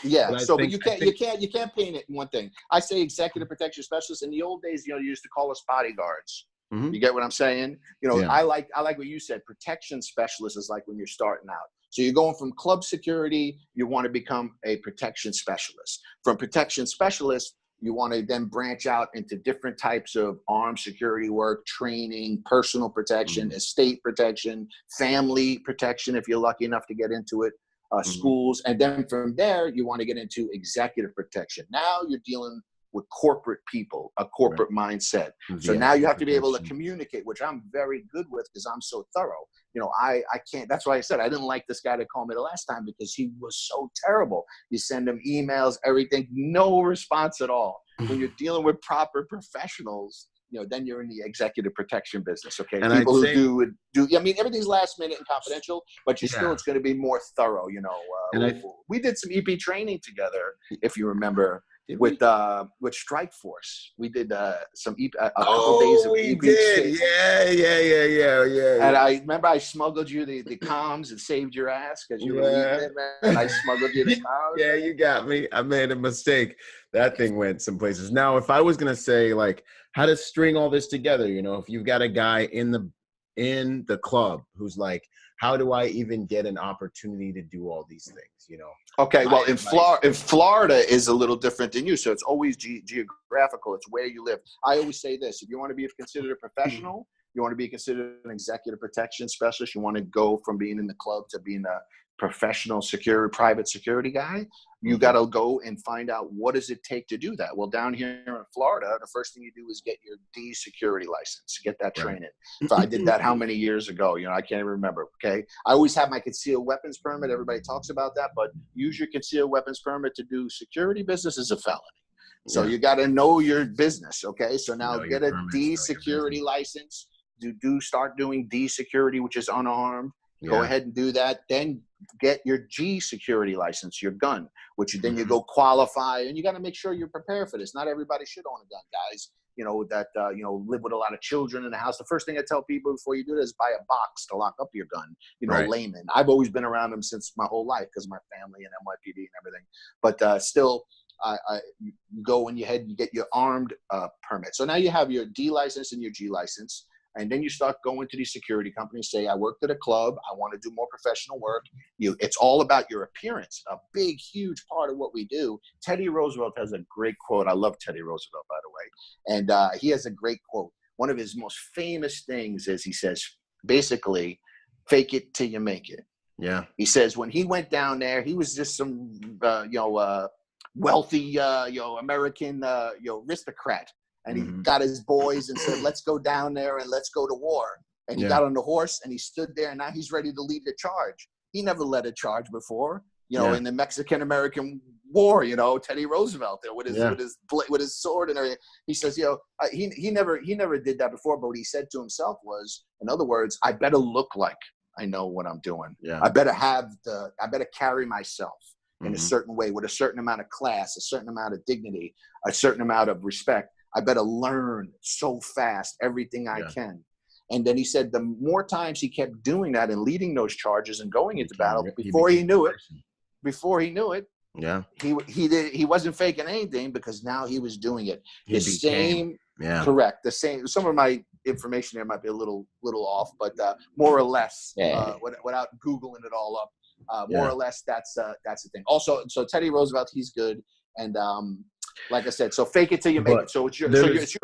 Speaker 2: but you can't paint it in one thing. I say executive protection specialist. In the old days, you know, you used to call us bodyguards.
Speaker 3: Mhm.
Speaker 2: You get what I'm saying? You know,
Speaker 3: Yeah.
Speaker 2: I like what you said. Protection specialist is like when you're starting out. So you're going from club security, you want to become a protection specialist. From protection specialist, you want to then branch out into different types of armed security work, training, personal protection, estate protection, family protection, if you're lucky enough to get into it, schools. And then from there, you want to get into executive protection. Now you're dealing with corporate people, a corporate mindset. So now you have to be able to communicate, which I'm very good with because I'm so thorough. You know, I can't, that's why I said I didn't like this guy that called me the last time because he was so terrible. You send him emails, everything, no response at all. When you're dealing with proper professionals, you know, then you're in the executive protection business. Okay.
Speaker 3: And
Speaker 2: people who do, I mean, everything's last minute and confidential, but you still, it's going to be more thorough, you know. We did some EP training together, if you remember. With Strike Force, we did some a couple days of EP.
Speaker 3: Yeah.
Speaker 2: And I remember I smuggled you the comms and saved your ass because you were leaving it, man. And I smuggled you the comms.
Speaker 3: Yeah, you got me. I made a mistake. That thing went some places. Now, if I was gonna say like how to string all this together, you know, if you've got a guy in the club who's like, how do I even get an opportunity to do all these things, you know?
Speaker 2: Okay, well, in Florida is a little different than you, so it's always geographical. It's where you live. I always say this: if you want to be considered a professional, you want to be considered an executive protection specialist, you want to go from being in the club to being a professional private security guy, you got to go and find out what does it take to do that. Well, down here in Florida, the first thing you do is get your D security license, get that training. So I did that how many years ago? You know, I can't even remember. Okay. I always have my concealed weapons permit. Everybody talks about that, but use your concealed weapons permit to do security business is a felony. So you got to know your business. Okay. So now get a D security license. Start doing D security, which is unarmed. Go ahead and do that. Then get your G security license, your gun, which then you go qualify, and you got to make sure you're prepared for this. Not everybody should own a gun, guys. You know, that, live with a lot of children in the house. The first thing I tell people before you do this is buy a box to lock up your gun, layman. I've always been around them since my whole life because of my family and NYPD and everything. But still, you go and you get your armed permit. So now you have your D license and your G license. And then you start going to these security companies, say, I worked at a club. I want to do more professional work. It's all about your appearance, a big, huge part of what we do. Teddy Roosevelt has a great quote. I love Teddy Roosevelt, by the way. And he has a great quote. One of his most famous things is he says, basically, fake it till you make it.
Speaker 3: Yeah.
Speaker 2: He says when he went down there, he was just some, wealthy, American, aristocrat. And he got his boys and said, let's go down there and let's go to war. And he got on the horse and he stood there and now he's ready to lead the charge. He never led a charge before, in the Mexican-American War, Teddy Roosevelt there with his sword and everything. He says, he never did that before, but what he said to himself was, in other words, I better look like I know what I'm doing. Yeah. I better carry myself in a certain way with a certain amount of class, a certain amount of dignity, a certain amount of respect. I better learn so fast everything I can. And then he said the more times he kept doing that and leading those charges and going into battle, before he knew it, he wasn't faking anything because now he was doing it. Correct. The same. Some of my information there might be a little off, but more or less, without Googling it all up, more or less that's the thing. Also, so Teddy Roosevelt, he's good. And like I said, so fake it till you make it. So it's your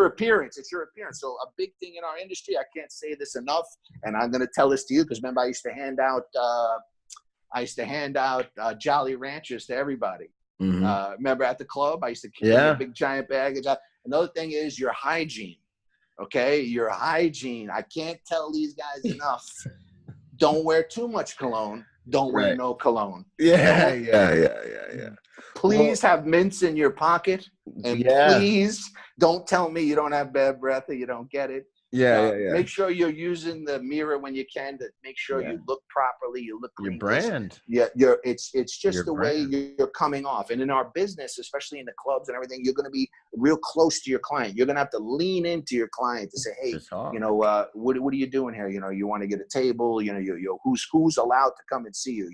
Speaker 2: appearance. It's your appearance. So a big thing in our industry, I can't say this enough, and I'm going to tell this to you because remember I used to hand out Jolly Ranchers to everybody. Remember at the club, I used to carry a big giant bag. Another thing is your hygiene. Okay, your hygiene. I can't tell these guys enough. Don't wear too much cologne. Don't wear no cologne.
Speaker 3: Yeah.
Speaker 2: Please have mints in your pocket, and please don't tell me you don't have bad breath or you don't get it. Make sure you're using the mirror when you can to make sure you look properly. You look clean.
Speaker 3: Your brand.
Speaker 2: It's just the way you're coming off. And in our business, especially in the clubs and everything, you're going to be real close to your client. You're going to have to lean into your client to say, hey, what are you doing here? You want to get a table, who's allowed to come and see you,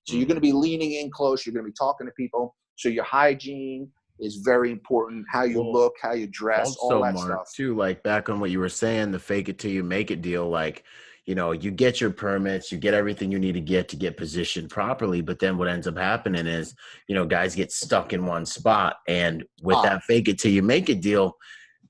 Speaker 2: So you're going to be leaning in close. You're going to be talking to people. So your hygiene, is very important. How you look, how you dress, all that
Speaker 3: Mark,
Speaker 2: stuff.
Speaker 3: too, like back on what you were saying, the fake it till you make it deal, like, you know, you get your permits, you get everything you need to get positioned properly. But then what ends up happening is, you know, guys get stuck in one spot. And with that fake it till you make it deal,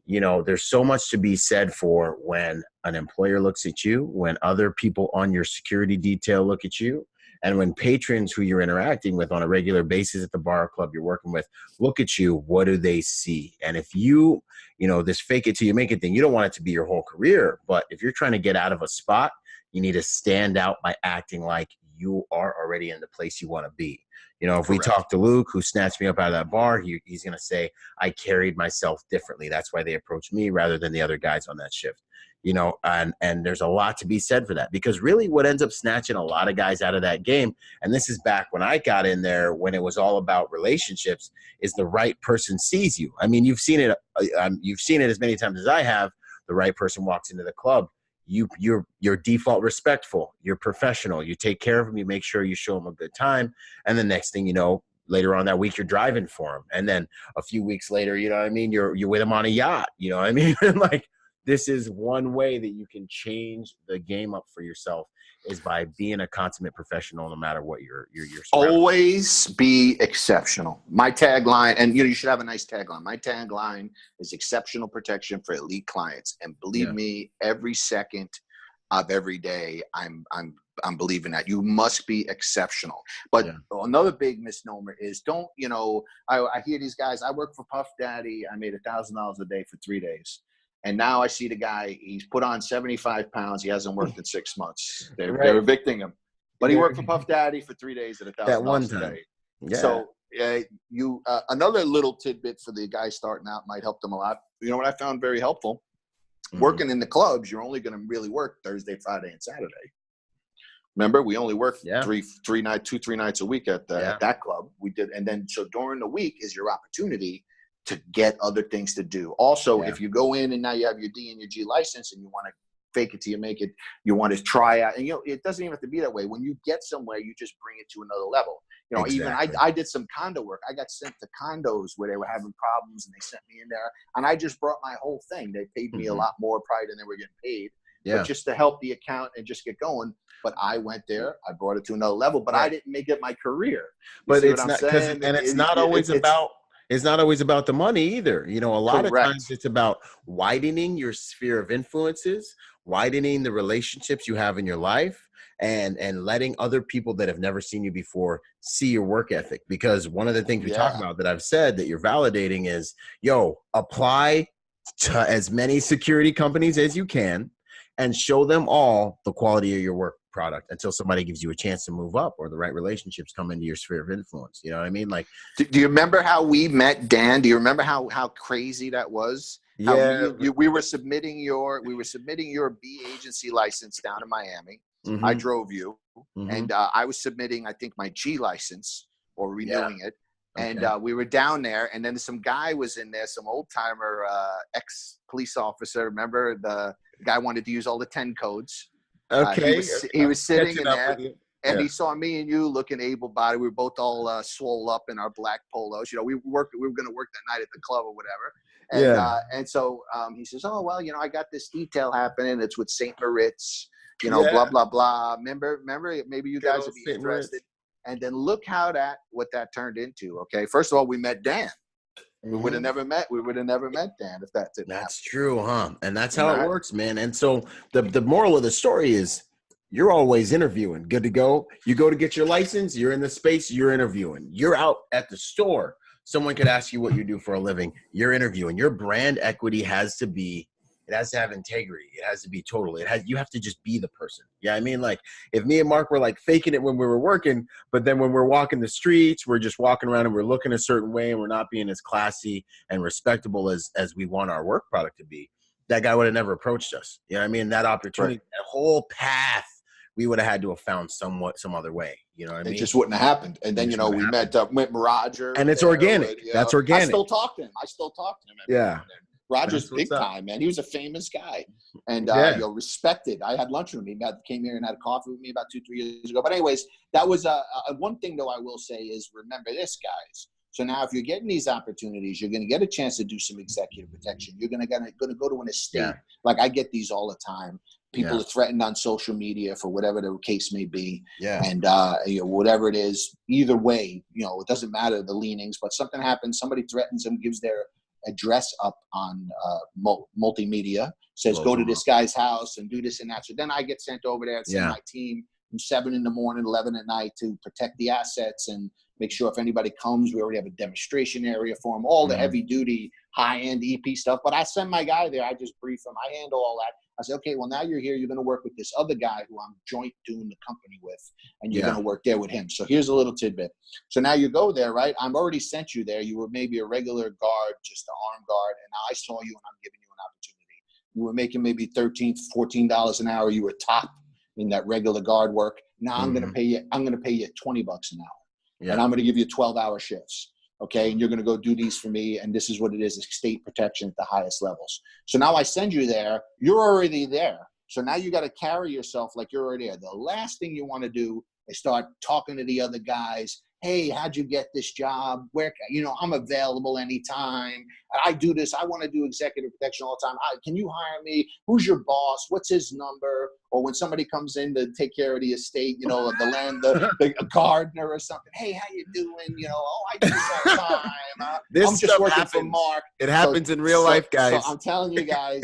Speaker 3: you know, there's so much to be said for when an employer looks at you, when other people on your security detail look at you, and when patrons who you're interacting with on a regular basis at the bar or club you're working with look at you, what do they see? And if you know, this fake it till you make it thing, you don't want it to be your whole career. But if you're trying to get out of a spot, you need to stand out by acting like you are already in the place you want to be. You know, if we talk to Luke, who snatched me up out of that bar, he's going to say, I carried myself differently. That's why they approached me rather than the other guys on that shift. You know, and there's a lot to be said for that, because really what ends up snatching a lot of guys out of that game, and this is back when I got in there, when it was all about relationships, is the right person sees you. I mean, you've seen it as many times as I have. The right person walks into the club. You're default respectful. You're professional. You take care of them. You make sure you show them a good time. And the next thing you know, later on that week, you're driving for them. And then a few weeks later, you know what I mean? You're with them on a yacht. You know what I mean? Like, this is one way that you can change the game up for yourself, is by being a consummate professional, no matter what you're
Speaker 2: always be exceptional. My tagline, and you know, you should have a nice tagline. My tagline is exceptional protection for elite clients. And believe me, every second of every day, I'm believing that you must be exceptional. But another big misnomer is, don't, you know, I hear these guys, I work for Puff Daddy. I made $1,000 a day for 3 days. And now I see the guy, he's put on 75 pounds. He hasn't worked in 6 months. They're evicting him. But he worked for Puff Daddy for 3 days at $1,000 a day. Yeah. So another little tidbit for the guys starting out might help them a lot. You know what I found very helpful? Mm-hmm. Working in the clubs, you're only going to really work Thursday, Friday, and Saturday. Remember, we only worked 3 nights a week at that club. We did. And then so during the week is your opportunity to get other things to do. Also, if you go in and now you have your D and your G license and you want to fake it till you make it, you want to try out, and you know, it doesn't even have to be that way. When you get somewhere, you just bring it to another level. You know, even I did some condo work. I got sent to condos where they were having problems and they sent me in there, and I just brought my whole thing. They paid me a lot more probably than they were getting paid. But just to help the account and just get going. But I went there, I brought it to another level, but I didn't make it my career.
Speaker 3: But it's not, it's not always about the money either. You know, a lot of times it's about widening your sphere of influences, widening the relationships you have in your life, and letting other people that have never seen you before see your work ethic. Because one of the things we talk about that I've said that you're validating is, apply to as many security companies as you can and show them all the quality of your work product until somebody gives you a chance to move up or the right relationships come into your sphere of influence. You know what I mean? Like,
Speaker 2: do you remember how we met, Dan? Do you remember how crazy that was?
Speaker 3: Yeah.
Speaker 2: We were submitting your B agency license down in Miami. Mm-hmm. I drove you, and I was submitting, I think, my G license or renewing it. And we were down there, and then some guy was in there, some old timer, ex-police officer. Remember, the guy wanted to use all the 10 codes.
Speaker 3: Okay.
Speaker 2: He was sitting in there, and he saw me and you looking able-bodied. We were both all swole up in our black polos. You know, we were going to work that night at the club or whatever. And, and so he says, oh, well, you know, I got this detail happening. It's with St. Moritz, you know, blah, blah, blah. Remember, maybe you guys would be interested. And then look what that turned into. Okay. First of all, we met Dan. We would have never met. We would have never met Dan if that didn't happen.
Speaker 3: That's true, huh? And that's how it works, man. And so the moral of the story is you're always interviewing. Good to go. You go to get your license. You're in the space. You're interviewing. You're out at the store. Someone could ask you what you do for a living. You're interviewing. Your brand equity has to have integrity. It has to be total. You have to just be the person. Yeah. I mean, like if me and Mark were like faking it when we were working, but then when we're walking the streets, we're just walking around and we're looking a certain way and we're not being as classy and respectable as we want our work product to be, that guy would have never approached us. You know what I mean? That opportunity, that whole path, we would have had to have found some other way. You know what I mean?
Speaker 2: It just wouldn't have happened. And then, you know, we met Rodgers.
Speaker 3: And it's organic. That's organic.
Speaker 2: I still talk to him.
Speaker 3: Yeah.
Speaker 2: Rodgers, big time, man. He was a famous guy and respected. I had lunch with him. He came here and had a coffee with me about 2-3 years ago. But anyways, that was one thing, though, I will say is remember this, guys. So now if you're getting these opportunities, you're going to get a chance to do some executive protection. You're going to go to an estate.
Speaker 3: Yeah.
Speaker 2: Like I get these all the time. People
Speaker 3: Yeah.
Speaker 2: are threatened on social media for whatever the case may be.
Speaker 3: Yeah.
Speaker 2: And whatever it is, either way, it doesn't matter the leanings, but something happens, somebody threatens them, gives their address up on multimedia, says go to this guy's house and do this and that. So then I get sent over there and send my team from 7 in the morning, 11 at night to protect the assets and make sure if anybody comes, we already have a demonstration area for them, all the heavy duty, high-end EP stuff. But I send my guy there. I just brief him. I handle all that. I say, okay, well, now you're here. You're going to work with this other guy who I'm joint doing the company with, and you're going to work there with him. So here's a little tidbit. So now you go there, right? I've already sent you there. You were maybe a regular guard, just an armed guard, and now I saw you and I'm giving you an opportunity. You were making maybe $13, $14 an hour. You were top in that regular guard work. Now I'm going to pay you $20 an hour. Yeah. And I'm going to give you 12-hour shifts. Okay. And you're going to go do these for me. And this is what it is, state protection at the highest levels. So now I send you there. You're already there. So now you got to carry yourself like you're already there. The last thing you want to do is start talking to the other guys. Hey, how'd you get this job? Where, I'm available anytime. I do this. I want to do executive protection all the time. Can you hire me? Who's your boss? What's his number? Or when somebody comes in to take care of the estate, the land, a gardener or something. Hey, how you doing? I do this all the time. I'm just working for Mark.
Speaker 3: It happens in real life, guys.
Speaker 2: So I'm telling you guys,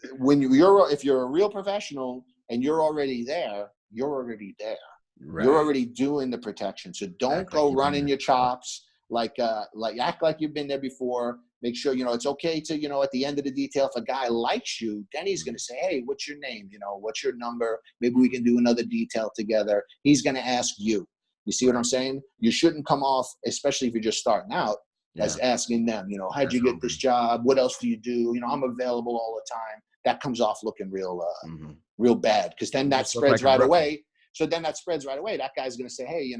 Speaker 2: if you're a real professional and you're already there, you're already there. Right. You're already doing the protection. So don't go running your chops, like act like you've been there before. Make sure, it's okay to, at the end of the detail, if a guy likes you, then he's going to say, hey, what's your name? What's your number? Maybe we can do another detail together. He's going to ask you. You see what I'm saying? You shouldn't come off, especially if you're just starting out, as asking them, how'd you get this job? What else do you do? I'm available all the time. That comes off looking real bad, because then that spreads right away. So then that spreads right away. That guy's going to say, hey,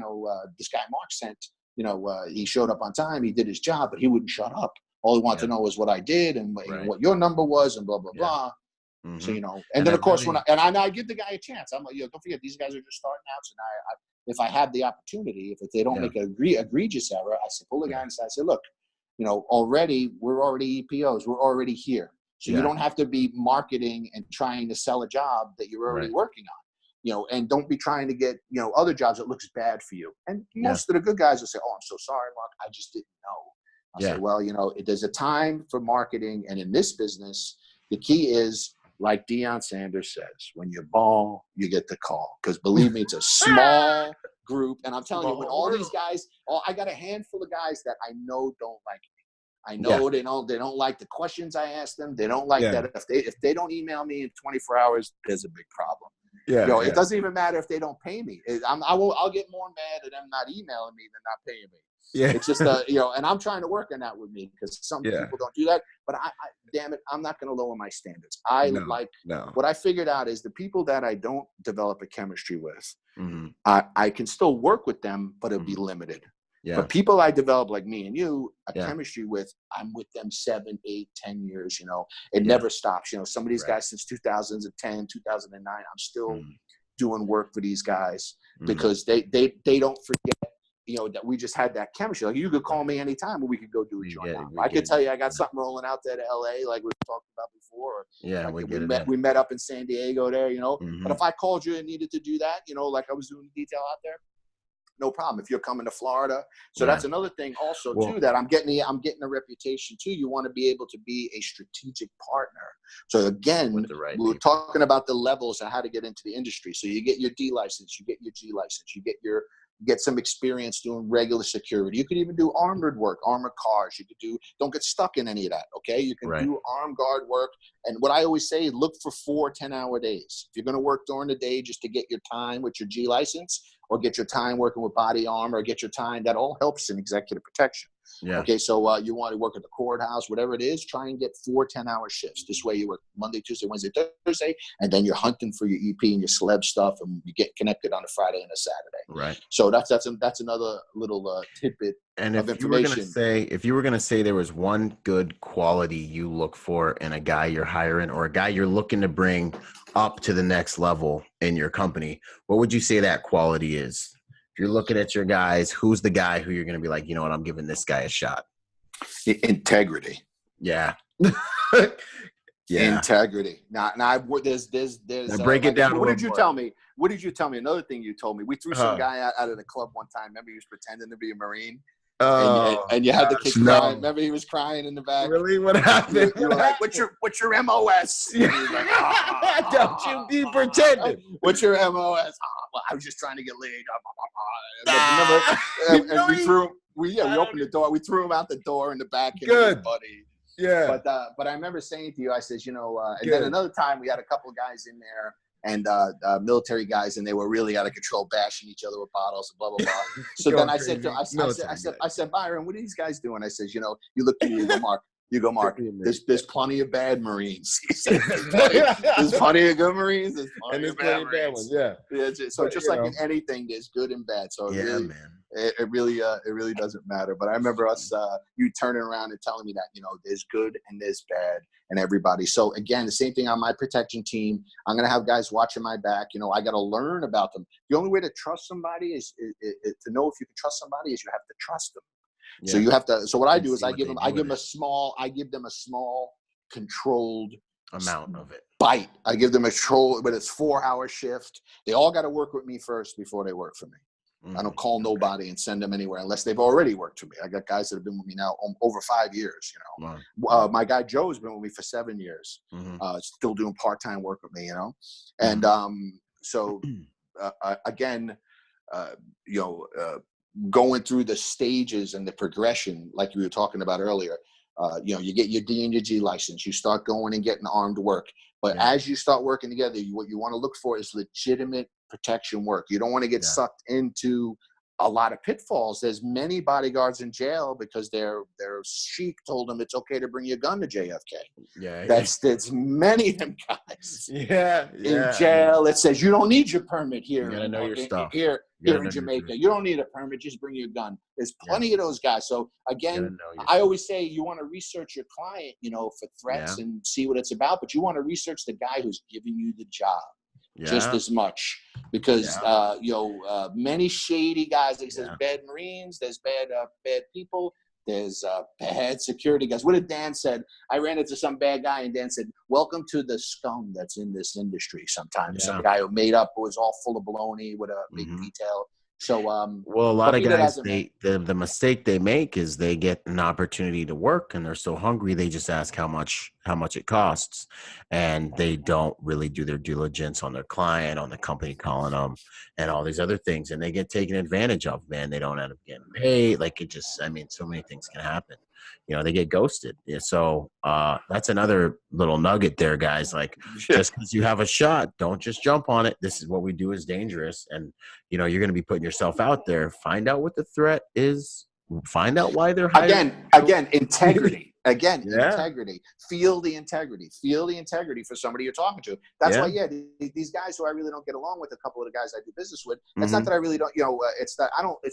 Speaker 2: this guy Mark sent, he showed up on time. He did his job, but he wouldn't shut up. All he wanted to know was what I did and what your number was and blah, blah, blah. So, and then of course, I give the guy a chance. I'm like, don't forget, these guys are just starting out. So now if I have the opportunity, if they don't make an egregious error, I say, pull the guy inside. I say, look, we're already EPOs. We're already here. So you don't have to be marketing and trying to sell a job that you're already working on. And don't be trying to get, other jobs that looks bad for you. And most of the good guys will say, oh, I'm so sorry, Mark. I just didn't know. I say, well, there's a time for marketing. And in this business, the key is, like Deion Sanders says, when you ball, you get the call. Because believe me, it's a small group. And I'm telling you, when all these guys, I got a handful of guys that I know don't like me. I know they don't like the questions I ask them. They don't like that. If they don't email me in 24 hours, there's a big problem. It doesn't even matter if they don't pay me. I'll get more mad at them not emailing me than not paying me. It's just and I'm trying to work on that with me, because some people don't do that. But I damn it, I'm not going to lower my standards. What I figured out is the people that I don't develop a chemistry with, I can still work with them, but it'll be limited. But people I develop, like me and you, a chemistry with, I'm with them 7, 8, 10 years, it never stops. Some of these guys since 2010, 2009, I'm still doing work for these guys because they don't forget, that we just had that chemistry. Like, you could call me anytime and we could go do a joint. I could tell you I got something rolling out there to LA, like we talked about before. We met up in San Diego there, but if I called you and needed to do that, like I was doing the detail out there, no problem. If you're coming to Florida. So that's another thing also too, that I'm getting a reputation too. You want to be able to be a strategic partner. So again, we were talking about the levels and how to get into the industry. So you get your D license, you get your G license, you get some experience doing regular security. You could even do armored work, armored cars. Don't get stuck in any of that. Okay. You can do armed guard work. And what I always say, look for 4 10-hour days. If you're going to work during the day just to get your time with your G license, or get your time working with body armor, or get your time, that all helps in executive protection. Okay. So you want to work at the courthouse, whatever it is, try and get 4 10-hour shifts. This way you work Monday, Tuesday, Wednesday, Thursday, and then you're hunting for your EP and your celeb stuff, and you get connected on a Friday and a Saturday. Right. So that's another little tidbit of information.
Speaker 3: If you were going to say there was one good quality you look for in a guy you're hiring, or a guy you're looking to bring up to the next level in your company, what would you say that quality is?
Speaker 1: If you're looking at your guys, who's the guy who you're going to be like, you know what, I'm giving this guy a shot?
Speaker 2: Integrity.
Speaker 1: Yeah.
Speaker 2: Integrity. Now there's
Speaker 1: now break it down.
Speaker 2: What did you tell me? What did you tell me? Another thing you told me. We threw some guy out of the club one time. Remember, he was pretending to be a Marine. And you had the kid crying. Remember, he was crying in the back.
Speaker 1: Really? What happened?
Speaker 2: You were like, "What's your MOS?"
Speaker 1: Yeah. Like, don't you be pretending.
Speaker 2: What's your MOS? Well, I was just trying to get laid. Remember, and we opened the door. We threw him out the door in the back.
Speaker 1: Good,
Speaker 2: buddy.
Speaker 1: Yeah.
Speaker 2: But I remember saying to you, I says, and then another time we had a couple of guys in there. And military guys, and they were really out of control, bashing each other with bottles and blah blah blah. So then I said, Byron, what are these guys doing? I says, you look at me, you go, Mark. There's plenty of bad Marines. He said, there's plenty of good Marines. There's plenty of bad ones. Yeah. So just like in anything, there's good and bad. So it really doesn't matter. But I remember you turning around and telling me that there's good and there's bad and everybody. So again, the same thing on my protection team. I'm gonna have guys watching my back. I got to learn about them. The only way to trust somebody is to know if you can trust somebody is you have to trust them. Yeah. So you have to. So what I do is I give them a small controlled
Speaker 1: amount of it.
Speaker 2: Bite. I give them a control, but it's 4-hour shift. They all got to work with me first before they work for me. Mm-hmm. I don't call nobody and send them anywhere unless they've already worked for me. I got guys that have been with me now over 5 years. Wow. My guy Joe's been with me for 7 years. Mm-hmm. Still doing part-time work with me. And again, going through the stages and the progression, like we were talking about earlier. You get your D and your G license. You start going and getting armed work. But as you start working together, what you want to look for is legitimate protection work. You don't want to get sucked into a lot of pitfalls. There's many bodyguards in jail because their sheik told them it's okay to bring your gun to JFK. That's many of them guys. In jail, it says you don't need your permit here.
Speaker 1: You gotta know your stuff.
Speaker 2: Here in Jamaica, you don't need a permit. Just bring your gun. There's plenty of those guys. So again, I always say you want to research your client, for threats and see what it's about. But you want to research the guy who's giving you the job. Just as much, because many shady guys. Like there's bad Marines, there's bad people, there's bad security guys. What did Dan said? I ran into some bad guy, and Dan said, "Welcome to the scum that's in this industry." Sometimes some guy who made up was all full of baloney with a big detail. So,
Speaker 1: well, a lot of guys, the mistake they make is they get an opportunity to work and they're so hungry they just ask how much it costs, and they don't really do their diligence on their client, on the company calling them, and all these other things, and they get taken advantage of. Man, they don't end up getting paid. So many things can happen. They get ghosted. So that's another little nugget there, guys. Like, just because you have a shot, don't just jump on it. This is what we do is dangerous. And, you're going to be putting yourself out there. Find out what the threat is. Find out why they're hiring.
Speaker 2: Again, integrity. Integrity. Feel the integrity for somebody you're talking to. That's why, these guys who I really don't get along with, a couple of the guys I do business with, that's not that I really don't, it's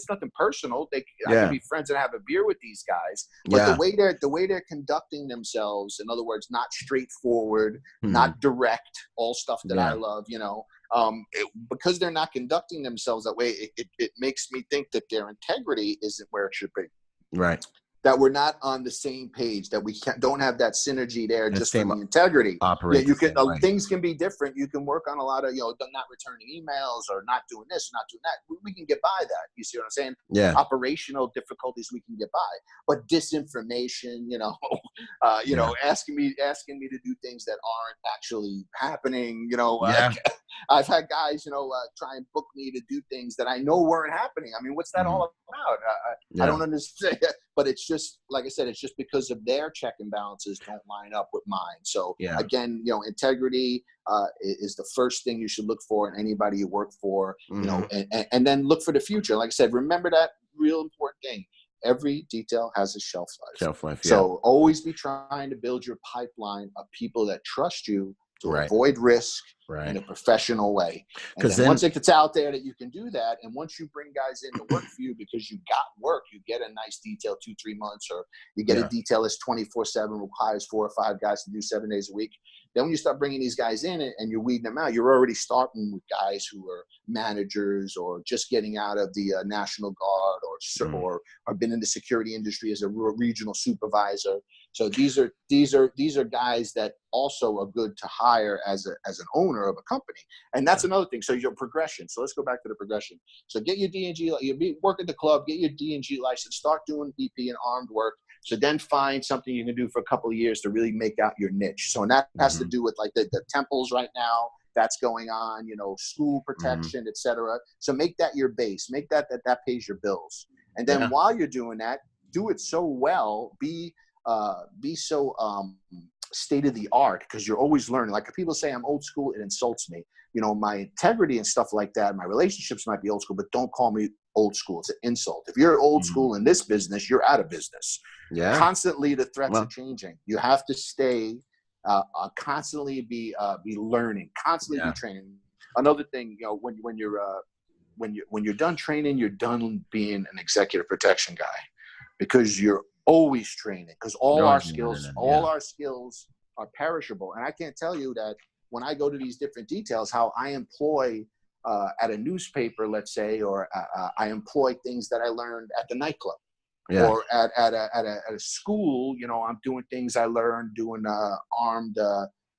Speaker 2: nothing personal. I can be friends and have a beer with these guys, but the way they're conducting themselves, in other words, not straightforward, not direct, all stuff that I love, because they're not conducting themselves that way, it makes me think that their integrity isn't where it should be.
Speaker 1: Right.
Speaker 2: That we're not on the same page, that we don't have that synergy there, just from the integrity. Things can be different. You can work on a lot of, not returning emails or not doing this, or not doing that. We can get by that. You see what I'm saying?
Speaker 1: Yeah.
Speaker 2: Operational difficulties we can get by, but disinformation, asking me to do things that aren't actually happening. I've had guys, try and book me to do things that I know weren't happening. I mean, what's that all about? I don't understand. But it's just, like I said, it's just because of their check and balances don't line up with mine. So again, integrity is the first thing you should look for in anybody you work for, and then look for the future. Like I said, remember that real important thing. Every detail has a shelf life. So always be trying to build your pipeline of people that trust you to avoid risk in a professional way. And then once it gets out there that you can do that, and once you bring guys in to work for you because you got work, you get a nice detail 2-3 months, or you get a detail that's 24/7, requires 4 or 5 guys to do 7 days a week, Then when you start bringing these guys in and you're weeding them out, you're already starting with guys who are managers or just getting out of the National Guard or been in the security industry as a regional supervisor. So these are guys that also are good to hire as an owner of a company. And that's another thing. So your progression. So let's go back to the progression. So get your D&G, you work at the club, get your D&G license, start doing EP and armed work. So then find something you can do for a couple of years to really make out your niche. So and that has to do with like the temples right now that's going on, school protection, et cetera. So make that your base, make that pays your bills. And then while you're doing that, do it so well, be so state of the art, because you're always learning. Like if people say I'm old school, it insults me. My integrity and stuff like that, my relationships might be old school, but don't call me old school. It's an insult. If you're old school in this business, you're out of business. Yeah. Constantly the threats are changing. You have to stay, constantly be learning, constantly be training. Another thing, when you're done training, you're done being an executive protection guy, because you're always training, because all our skills are perishable. And I can't tell you that when I go to these different details, how I employ at a newspaper, let's say, or I employ things that I learned at the nightclub, or at a school. I'm doing things I learned doing armed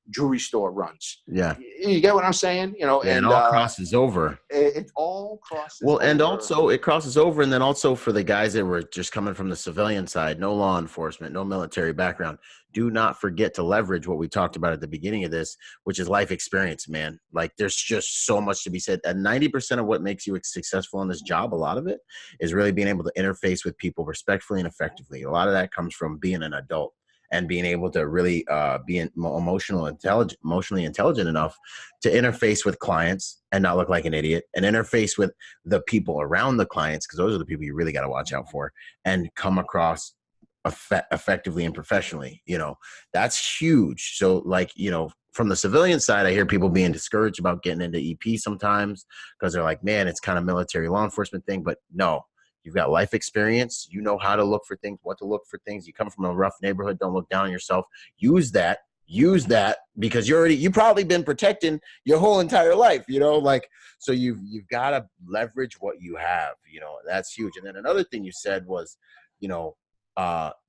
Speaker 2: jewelry store runs. Yeah, you get what I'm saying? And
Speaker 1: it all crosses over.
Speaker 2: It all crosses.
Speaker 1: Well,
Speaker 2: over.
Speaker 1: And also it crosses over, and then also for the guys that were just coming from the civilian side, no law enforcement, no military background, do not forget to leverage what we talked about at the beginning of this, which is life experience, man. Like there's just so much to be said. And 90% of what makes you successful in this job, a lot of it is really being able to interface with people respectfully and effectively. A lot of that comes from being an adult and being able to really be emotionally intelligent enough to interface with clients and not look like an idiot, and interface with the people around the clients, because those are the people you really got to watch out for, and come across effectively and professionally. That's huge. So from the civilian side, I hear people being discouraged about getting into EP sometimes because they're like, man, it's kind of military law enforcement thing. But no, you've got life experience. You know how to look for things, what to look for things. You come from a rough neighborhood. Don't look down on yourself. Use that because you've probably been protecting your whole entire life, so you've got to leverage what you have, that's huge. And then another thing you said was,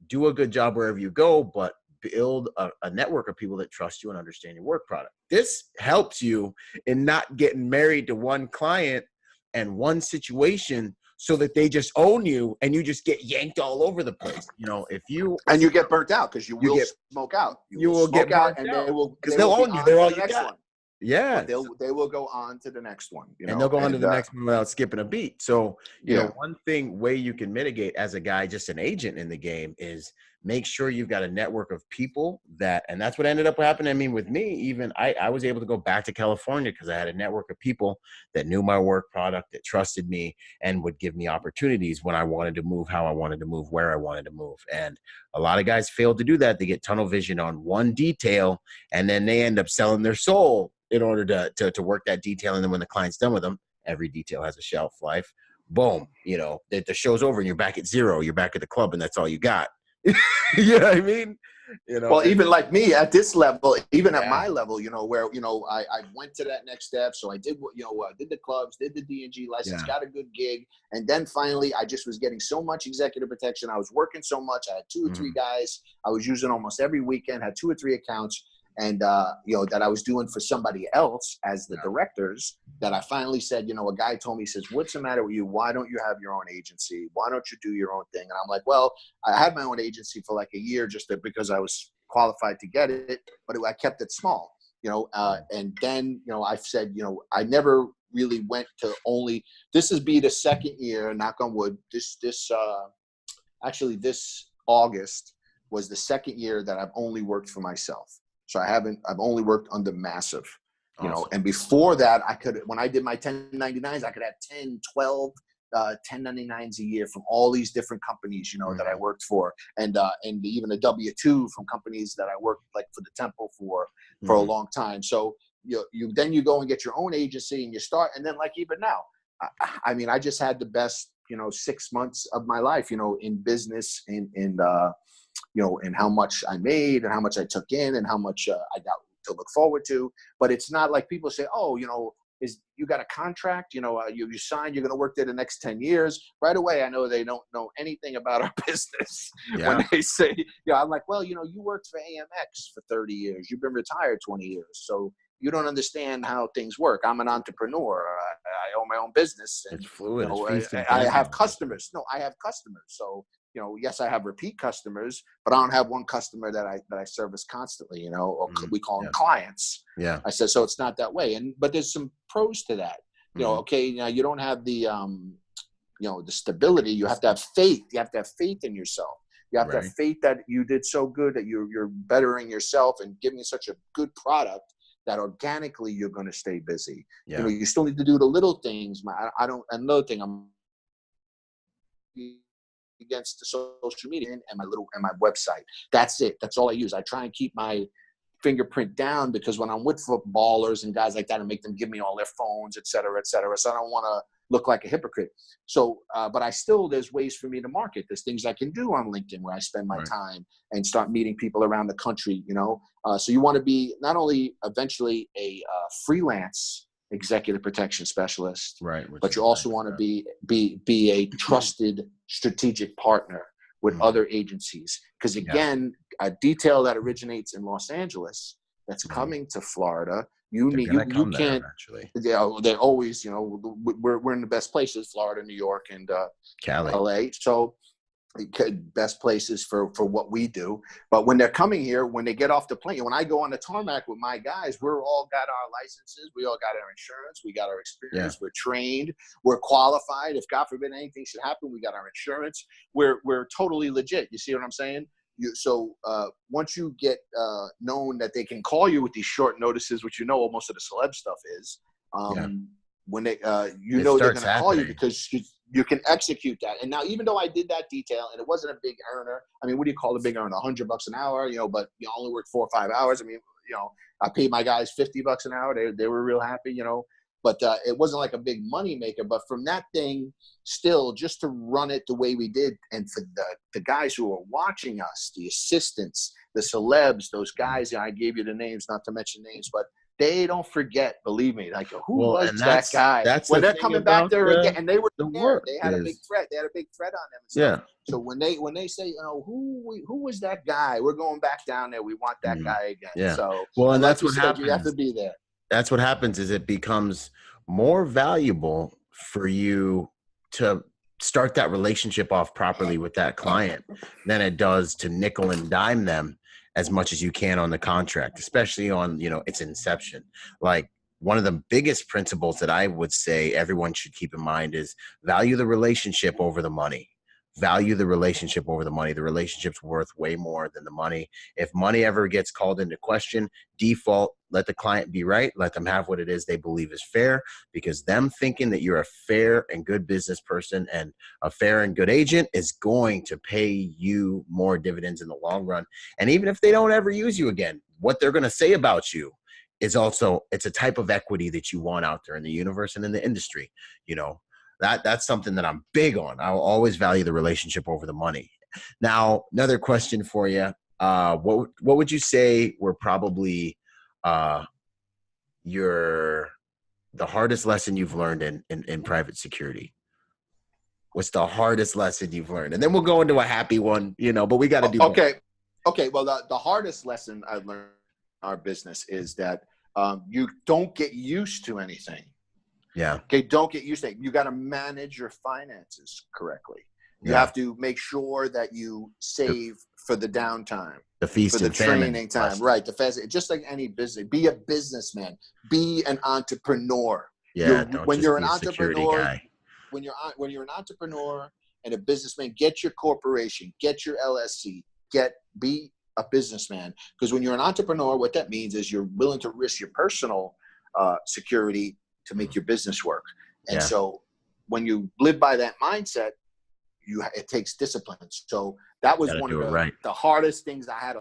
Speaker 1: do a good job wherever you go, but build a network of people that trust you and understand your work product. This helps you in not getting married to one client and one situation so that they just own you and you just get yanked all over the place. If you
Speaker 2: and you get burnt out, because you will smoke out. You will get out, and
Speaker 1: they'll own you. They're all you got. Yeah,
Speaker 2: they will go on to the next one,
Speaker 1: and they'll go on to the next one without skipping a beat. So one way you can mitigate as a guy, just an agent in the game, is make sure you've got a network of people and that's what ended up happening. I mean, with me, even I was able to go back to California because I had a network of people that knew my work product, that trusted me, and would give me opportunities when I wanted to move, how I wanted to move, where I wanted to move. And a lot of guys fail to do that. They get tunnel vision on one detail, and then they end up selling their soul in order to work that detail. And then when the client's done with them, every detail has a shelf life. Boom, the show's over and you're back at zero. You're back at the club and that's all you got. You know what I mean?
Speaker 2: Well, even like me at this level, even at my level, where, I went to that next step. So I did did the clubs, did the D&G license, got a good gig. And then finally, I just was getting so much executive protection. I was working so much. I had 2 or 3 guys I was using almost every weekend, had 2 or 3 accounts. And, that I was doing for somebody else as the directors, that I finally said, a guy told me, he says, what's the matter with you? Why don't you have your own agency? Why don't you do your own thing? And I'm like, well, I had my own agency for like a year because I was qualified to get it, but I kept it small, and then, I've said, I never really went to this is the second year, knock on wood, this August was the second year that I've only worked for myself. So I've only worked under massive, and before that when I did my 1099s, I could have 10, 12, 1099s a year from all these different companies, that I worked for, and even a W-2 from companies that I worked like for the temple for a long time. So you go and get your own agency and you start, and then like even now, I just had the best, 6 months of my life, in business, and how much I made and how much I took in and how much I got to look forward to. But it's not like people say, oh, is you got a contract, you signed, you're going to work there the next 10 years. Right away, I know they don't know anything about our business.
Speaker 3: Yeah.
Speaker 2: When they say, I'm like, well, you worked for AMX for 30 years. You've been retired 20 years. So you don't understand how things work. I'm an entrepreneur. I own my own business. And,
Speaker 3: It's fluid.
Speaker 2: I have customers. No, I have customers. So, yes, I have repeat customers, but I don't have one customer that I service constantly, or we call them clients.
Speaker 3: Yeah.
Speaker 2: I said, so it's not that way. But there's some pros to that. Okay, now you don't have the, the stability. You have to have faith. You have to have faith in yourself. You have to have faith that you did so good that you're bettering yourself and giving such a good product that organically you're going to stay busy.
Speaker 3: Yeah.
Speaker 2: You still need to do the little things. Another thing I'm against the social media and my website. That's it. That's all I use. I try and keep my fingerprint down, because when I'm with footballers and guys like that, I make them give me all their phones, et cetera, et cetera. So I don't want to look like a hypocrite. So, but there's ways for me to market. There's things I can do on LinkedIn where I spend my time and start meeting people around the country, So you want to be not only eventually a freelance executive protection specialist, but you also want to be a trusted strategic partner with other agencies. Because again, a detail that originates in Los Angeles that's coming to Florida, you can't. They always, we're in the best places, Florida, New York, and
Speaker 3: Cali,
Speaker 2: LA. So best places for what we do. But when they're coming here, when they get off the plane, when I go on the tarmac with my guys, we're all got our licenses, we all got our insurance, we got our experience, we're trained, we're qualified. If God forbid anything should happen, we got our insurance. We're totally legit. You see what I'm saying? So once you get known that they can call you with these short notices, which most of the celeb stuff is, when they they're going to call you because you can execute that. And now, even though I did that detail and it wasn't a big earner, I mean, what do you call a big earner? $100 an hour, but you only work 4 or 5 hours. I mean, I paid my guys $50 an hour. They were real happy, but it wasn't like a big money maker. But from that thing, still, just to run it the way we did, and for the guys who are watching us, the assistants, the celebs, those guys, I gave you the names, not to mention names, but they don't forget, believe me. Like, who was that guy? When they're coming back there again, and they were there, they had a big threat. They had a big threat on them. So when they say, who was that guy? We're going back down there. We want that guy again. Yeah. So
Speaker 3: and that's what happens.
Speaker 2: You have to be there.
Speaker 3: That's what happens. Is it becomes more valuable for you to start that relationship off properly with that client than it does to nickel and dime them as much as you can on the contract, especially on, its inception. Like, one of the biggest principles that I would say everyone should keep in mind is value the relationship over the money. Value the relationship over the money. The relationship's worth way more than the money. If money ever gets called into question, default, let the client be right. Let them have what it is they believe is fair, because them thinking that you're a fair and good business person and a fair and good agent is going to pay you more dividends in the long run. And even if they don't ever use you again, what they're going to say about you is also, it's a type of equity that you want out there in the universe and in the industry, That's something that I'm big on. I'll always value the relationship over the money. Now, another question for you. What would you say were probably the hardest lesson you've learned in private security? What's the hardest lesson you've learned? And then we'll go into a happy one, but we got to do
Speaker 2: okay. Both. Okay. Well, the hardest lesson I've learned in our business is that you don't get used to anything.
Speaker 3: Yeah.
Speaker 2: Okay. Don't get used to it. You got to manage your finances correctly. You have to make sure that you save for the downtime,
Speaker 3: the feast
Speaker 2: for the
Speaker 3: and famine
Speaker 2: training time, right? The fast, just like any business. Be a businessman. Be an entrepreneur.
Speaker 3: Yeah. When you're an entrepreneur,
Speaker 2: when you're an entrepreneur and a businessman, get your corporation, get your LSC, be a businessman. Because when you're an entrepreneur, what that means is you're willing to risk your personal security to make your business work. And so when you live by that mindset, it takes discipline. So that was one of the hardest things I had to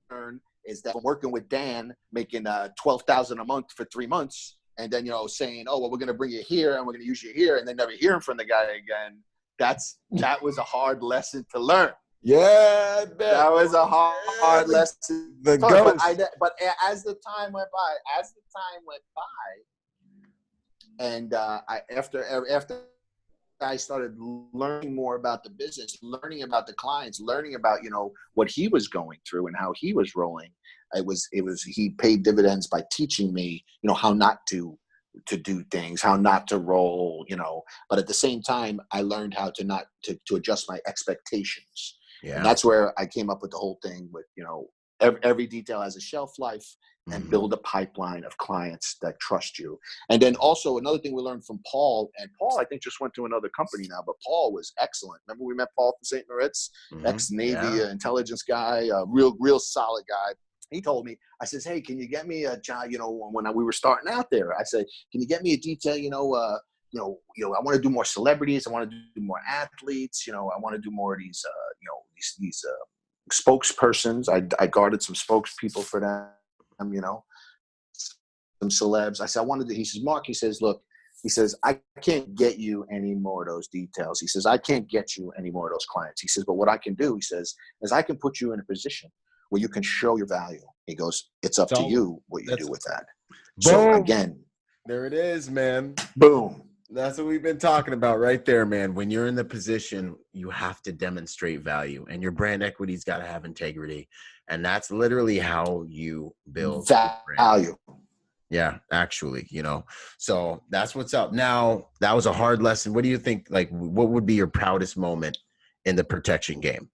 Speaker 2: learn, is that I'm working with Dan, making $12,000 a month for 3 months, and then saying, oh, well, we're going to bring you here and we're going to use you here, and then never hearing from the guy again. That was a hard lesson to learn.
Speaker 3: Yeah, I bet.
Speaker 2: That was a hard lesson.
Speaker 3: The ghost.
Speaker 2: But as the time went by, and after I started learning more about the business, learning about the clients, learning about, what he was going through and how he was rolling. He paid dividends by teaching me, how not to do things, how not to roll, but at the same time, I learned how to adjust my expectations.
Speaker 3: Yeah.
Speaker 2: And that's where I came up with the whole thing with, every detail has a shelf life, and build a pipeline of clients that trust you. And then also another thing we learned from Paul, and Paul, I think, just went to another company now, but Paul was excellent. Remember we met Paul from St. Moritz, ex-Navy intelligence guy, real solid guy. He told me, I says, hey, can you get me a job, when we were starting out there, I said, can you get me a detail, I want to do more celebrities. I want to do more athletes. I want to do more of these, these spokespersons. I guarded some spokespeople for them, some celebs. I said, he says, Mark, he says, look, he says, I can't get you any more of those details. He says, I can't get you any more of those clients. He says, but what I can do, he says, is I can put you in a position where you can show your value. He goes, it's up to you what you do with that.
Speaker 3: Boom.
Speaker 2: So again,
Speaker 3: there it is, man.
Speaker 2: Boom.
Speaker 3: That's what we've been talking about right there, man. When you're in the position, you have to demonstrate value, and your brand equity's got to have integrity. And that's literally how you build
Speaker 2: value.
Speaker 3: Yeah, actually, so that's what's up. Now, that was a hard lesson. What do you think? Like, what would be your proudest moment in the protection game?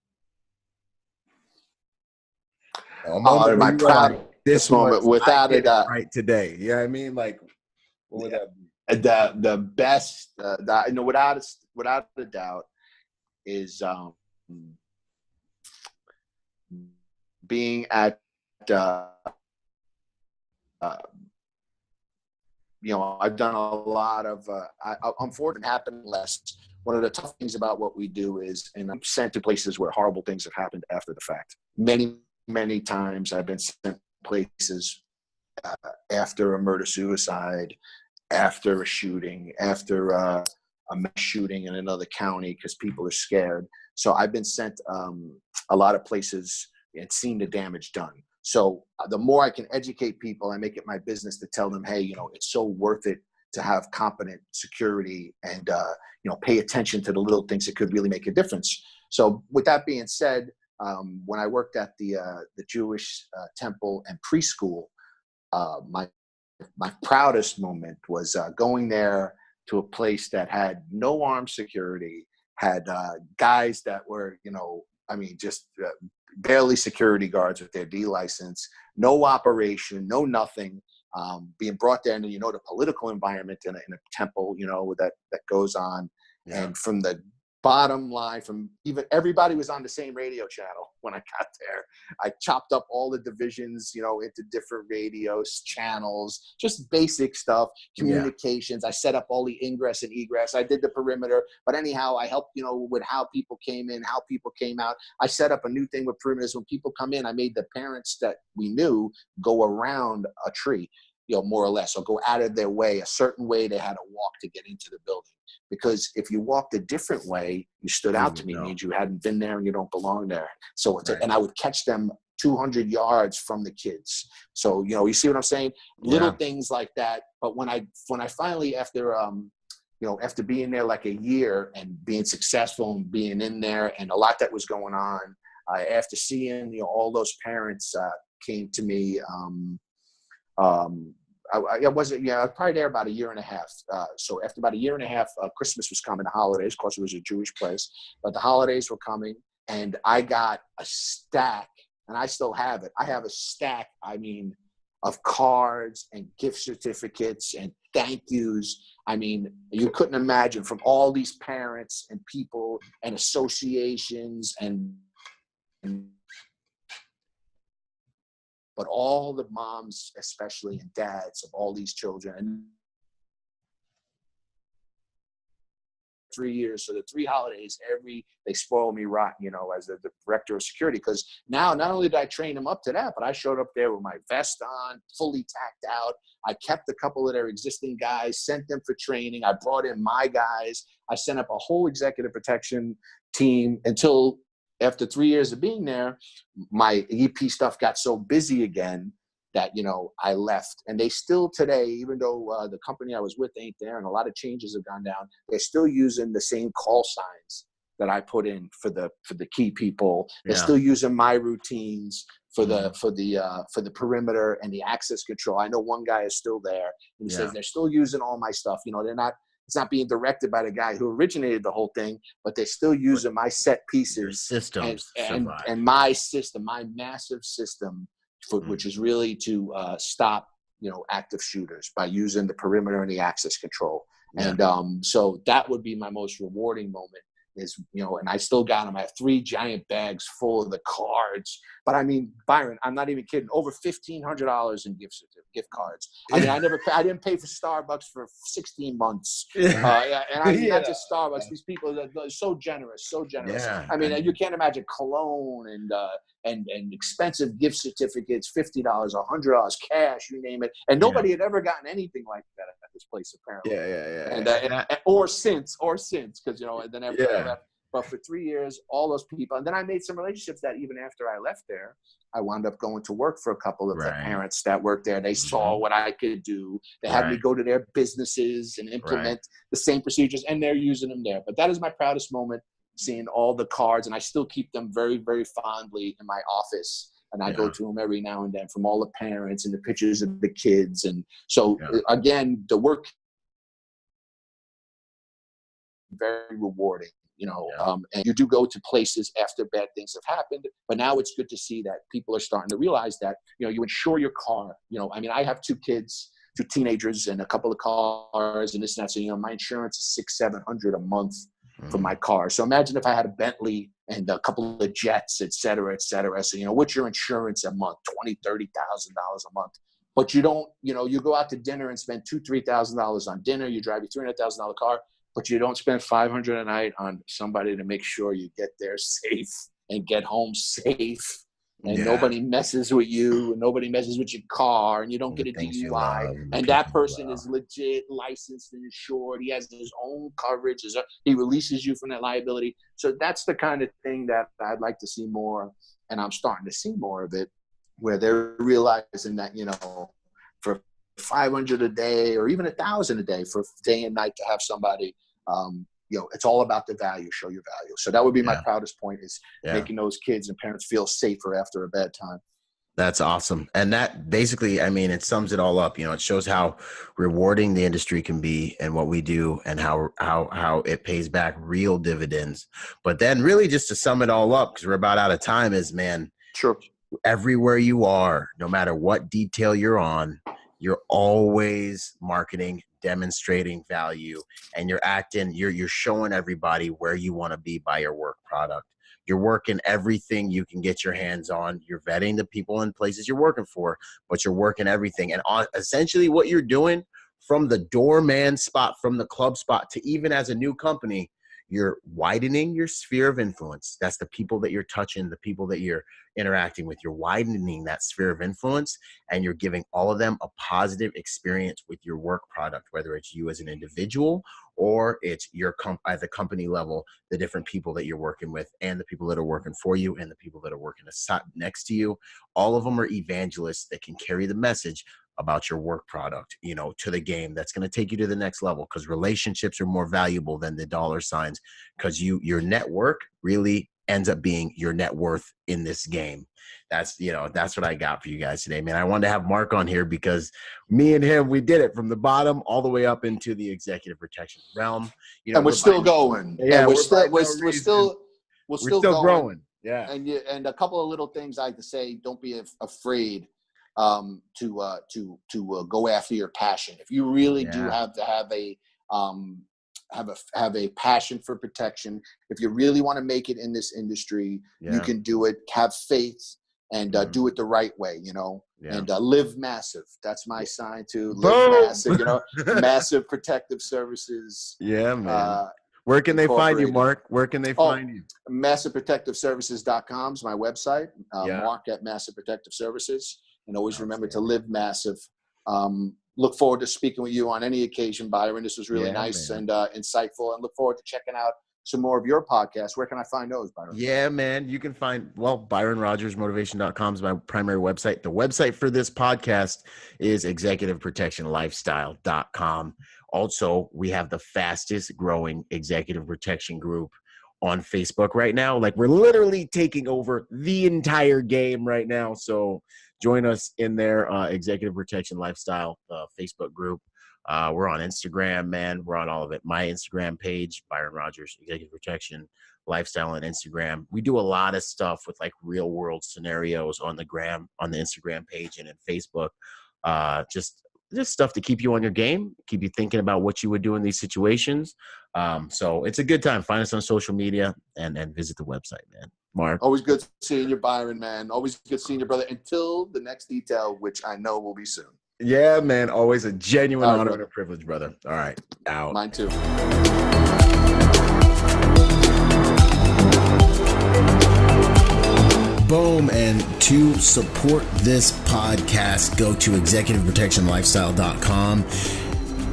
Speaker 2: My proudest moment, without a doubt,
Speaker 3: right today. Yeah, I mean, like, what would that be?
Speaker 2: The best, without a doubt, is being at I've done a lot of I'm fortunate happened less. One of the tough things about what we do is, and I'm sent to places where horrible things have happened after the fact. Many times I've been sent places after a murder-suicide, after a shooting, after a mass shooting in another county because people are scared. So I've been sent a lot of places and seen the damage done. So the more I can educate people, I make it my business to tell them, hey, it's so worth it to have competent security and, pay attention to the little things that could really make a difference. So with that being said, when I worked at the Jewish temple and preschool, my proudest moment was going there to a place that had no armed security, had guys that were, just barely security guards with their D license, no operation, no nothing, being brought there into, the political environment in a temple, that goes on. Yeah. And from the bottom line, from even everybody was on the same radio channel when I got there. I chopped up all the divisions, into different radios, channels, just basic stuff, communications. Yeah. I set up all the ingress and egress. I did the perimeter, but anyhow, I helped, with how people came in, how people came out. I set up a new thing with perimeters. When people come in, I made the parents that we knew go around a tree, more or less, or go out of their way, a certain way they had to walk to get into the building. Because if you walked a different way, you stood out to me, means you hadn't been there and you don't belong there. So, and I would catch them 200 yards from the kids. So, you see what I'm saying? Little things like that. But when I finally, after being there like a year and being successful and being in there and a lot that was going on, after seeing, all those parents came to me, I wasn't, I was probably there about a year and a half. So after about a year and a half, Christmas was coming, the holidays, of course it was a Jewish place, but the holidays were coming and I got a stack, and I still have it. I have a stack, of cards and gift certificates and thank yous. You couldn't imagine, from all these parents and people and associations and but all the moms, especially, and dads of all these children. And 3 years, so the 3 holidays, they spoil me rotten, as the director of security. Because now, not only did I train them up to that, but I showed up there with my vest on, fully tacked out. I kept a couple of their existing guys, sent them for training. I brought in my guys. I sent up a whole executive protection team until after 3 years of being there, my EP stuff got so busy again that, you know, I left. And they still today, even though the company I was with ain't there and a lot of changes have gone down, they're still using the same call signs that I put in for the key people. They're still using my routines for the perimeter and the access control. I know one guy is still there, and he says they're still using all my stuff. You know, it's not being directed by the guy who originated the whole thing, but they're still using my set pieces
Speaker 1: systems
Speaker 2: and my system, my massive system, which is really to stop, you know, active shooters by using the perimeter and the access control. And so that would be my most rewarding moment. Is, you know, and I still got them. I have 3 giant bags full of the cards. But I mean, Byron, I'm not even kidding. Over $1,500 in gift cards. I mean, I didn't pay for Starbucks for 16 months. And I mean, not just Starbucks. These people are so generous, so generous.
Speaker 1: Yeah,
Speaker 2: I mean, you can't imagine cologne and expensive gift certificates, $50, $100 cash, you name it. And nobody had ever gotten anything like that at this place, apparently. And or since, because, you know, and then after I left. But for 3 years, all those people, and then I made some relationships that even after I left there, I wound up going to work for a couple of the parents that worked there. They saw what I could do. They had me go to their businesses and implement the same procedures, and they're using them there. But that is my proudest moment, seeing all the cards, and I still keep them very, very fondly in my office. And I go to them every now and then, from all the parents and the pictures of the kids. And so, again, the work very rewarding. You know, and you do go to places after bad things have happened, but now it's good to see that people are starting to realize that, you know, you insure your car. You know, I mean, I have 2 kids, 2 teenagers, and a couple of cars and this and that. So, you know, my insurance is $600-700 a month for my car. So imagine if I had a Bentley and a couple of jets, et cetera, et cetera. So, you know, what's your insurance a month? $20,000-$30,000 a month. But you don't, you know, you go out to dinner and spend $2,000-$3,000 on dinner. You drive your $300,000 car. But you don't spend $500 a night on somebody to make sure you get there safe and get home safe, and nobody messes with you, and nobody messes with your car, and you don't get a DUI. And that person is legit, licensed and insured. He has his own coverage. He releases you from that liability. So that's the kind of thing that I'd like to see more, and I'm starting to see more of it, where they're realizing that, you know, for $500 a day or even $1,000 a day for day and night to have somebody, you know, it's all about the value. Show your value. So that would be my proudest point, is making those kids and parents feel safer after a bad time.
Speaker 1: That's awesome. And that basically, I mean, it sums it all up. You know, it shows how rewarding the industry can be and what we do, and how it pays back real dividends. But then really, just to sum it all up, because we're about out of time, is, man, everywhere you are, no matter what detail you're on, you're always marketing, demonstrating value, and you're showing everybody where you want to be by your work product. You're working everything you can get your hands on. You're vetting the people and places you're working for, but you're working everything. And essentially what you're doing, from the doorman spot, from the club spot, to even as a new company, you're widening your sphere of influence. That's the people that you're touching, the people that you're interacting with. You're widening that sphere of influence, and you're giving all of them a positive experience with your work product, whether it's you as an individual or it's your at the company level, the different people that you're working with, and the people that are working for you, and the people that are working next to you. All of them are evangelists that can carry the message about your work product, you know, to the game. That's going to take you to the next level, because relationships are more valuable than the dollar signs, because your network really ends up being your net worth in this game. That's what I got for you guys today, man. I wanted to have Marc on here because me and him, we did it from the bottom all the way up into the executive protection realm. You know,
Speaker 2: and we're still going.
Speaker 1: Yeah,
Speaker 2: we're still
Speaker 1: growing. Yeah.
Speaker 2: And a couple of little things I like to say: don't be afraid to go after your passion. If you really do have to have a passion for protection, if you really want to make it in this industry, you can do it. Have faith and do it the right way, you know, and live massive. That's my sign too. Live massive, you know, Massive Protective Services.
Speaker 1: Yeah, man. Where can they find you, Marc? Where can they find you?
Speaker 2: MassiveProtectiveServices.com is my website. Marc at Massive Protective Services. And always remember to live massive. Look forward to speaking with you on any occasion, Byron. This was really nice and insightful, and look forward to checking out some more of your podcasts, where can I find those, Byron?
Speaker 3: Yeah, man. You can find, ByronRogersMotivation.com is my primary website. The website for this podcast is executiveprotectionlifestyle.com. Also, we have the fastest growing executive protection group on Facebook right now. Like, we're literally taking over the entire game right now. So join us in there, Executive Protection Lifestyle Facebook group. We're on Instagram, man. We're on all of it. My Instagram page, Byron Rodgers, Executive Protection Lifestyle on Instagram. We do a lot of stuff with like real world scenarios on the Instagram page and in Facebook. Just stuff to keep you on your game, keep you thinking about what you would do in these situations. So it's a good time. Find us on social media and visit the website, man. Mark.
Speaker 2: Always good seeing you, Byron, man. Always good seeing you, brother. Until the next detail, which I know will be soon.
Speaker 3: Yeah, man. Always a genuine honor and a privilege, brother. All right. Out.
Speaker 2: Mine too.
Speaker 1: Boom. And to support this podcast, go to executiveprotectionlifestyle.com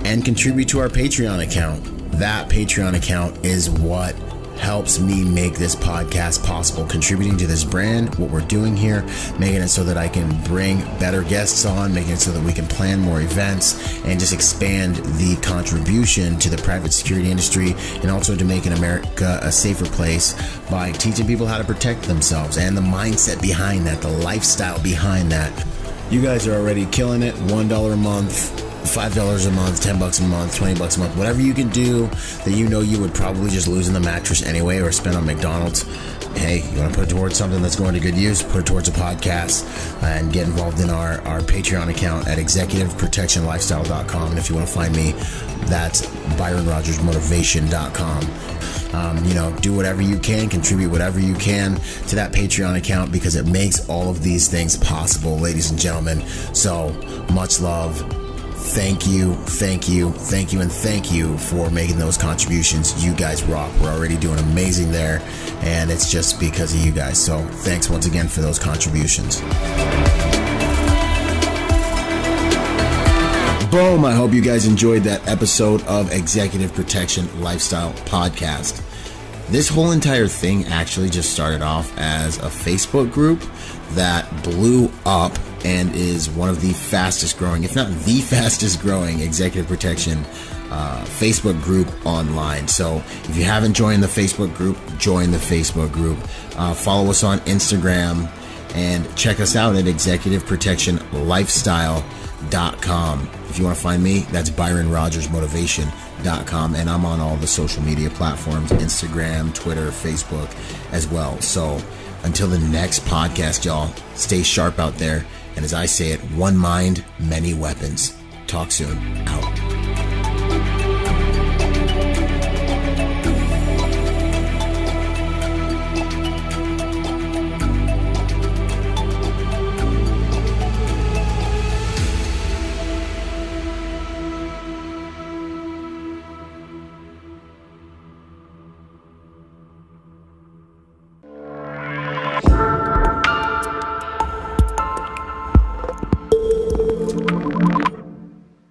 Speaker 1: and contribute to our Patreon account. That Patreon account is what helps me make this podcast possible, contributing to this brand, what we're doing here, making it so that I can bring better guests on, making it so that we can plan more events and just expand the contribution to the private security industry, and also to making America a safer place by teaching people how to protect themselves and the mindset behind that, the lifestyle behind that. You guys are already killing it. $1 a month, $5 a month, $10 a month, $20 a month, whatever you can do that you know you would probably just lose in the mattress anyway or spend on McDonald's. Hey, you want to put it towards something that's going to good use, put it towards a podcast, and get involved in our Patreon account at executiveprotectionlifestyle.com. And if you want to find me, that's byronrogersmotivation.com. Do whatever you can, contribute whatever you can to that Patreon account, because it makes all of these things possible, ladies and gentlemen. So much love. Thank you, and thank you for making those contributions. You guys rock. We're already doing amazing there, and it's just because of you guys. So thanks once again for those contributions. Boom. I hope you guys enjoyed that episode of Executive Protection Lifestyle Podcast. This whole entire thing actually just started off as a Facebook group that blew up and is one of the fastest growing, if not the fastest growing, executive protection Facebook group online. So if you haven't joined the Facebook group, join the Facebook group. Follow us on Instagram and check us out at executiveprotectionlifestyle.com. If you want to find me, that's byronrogersmotivation.com, and I'm on all the social media platforms, Instagram, Twitter, Facebook as well. So until the next podcast, y'all, stay sharp out there. And as I say it, one mind, many weapons. Talk soon. Out.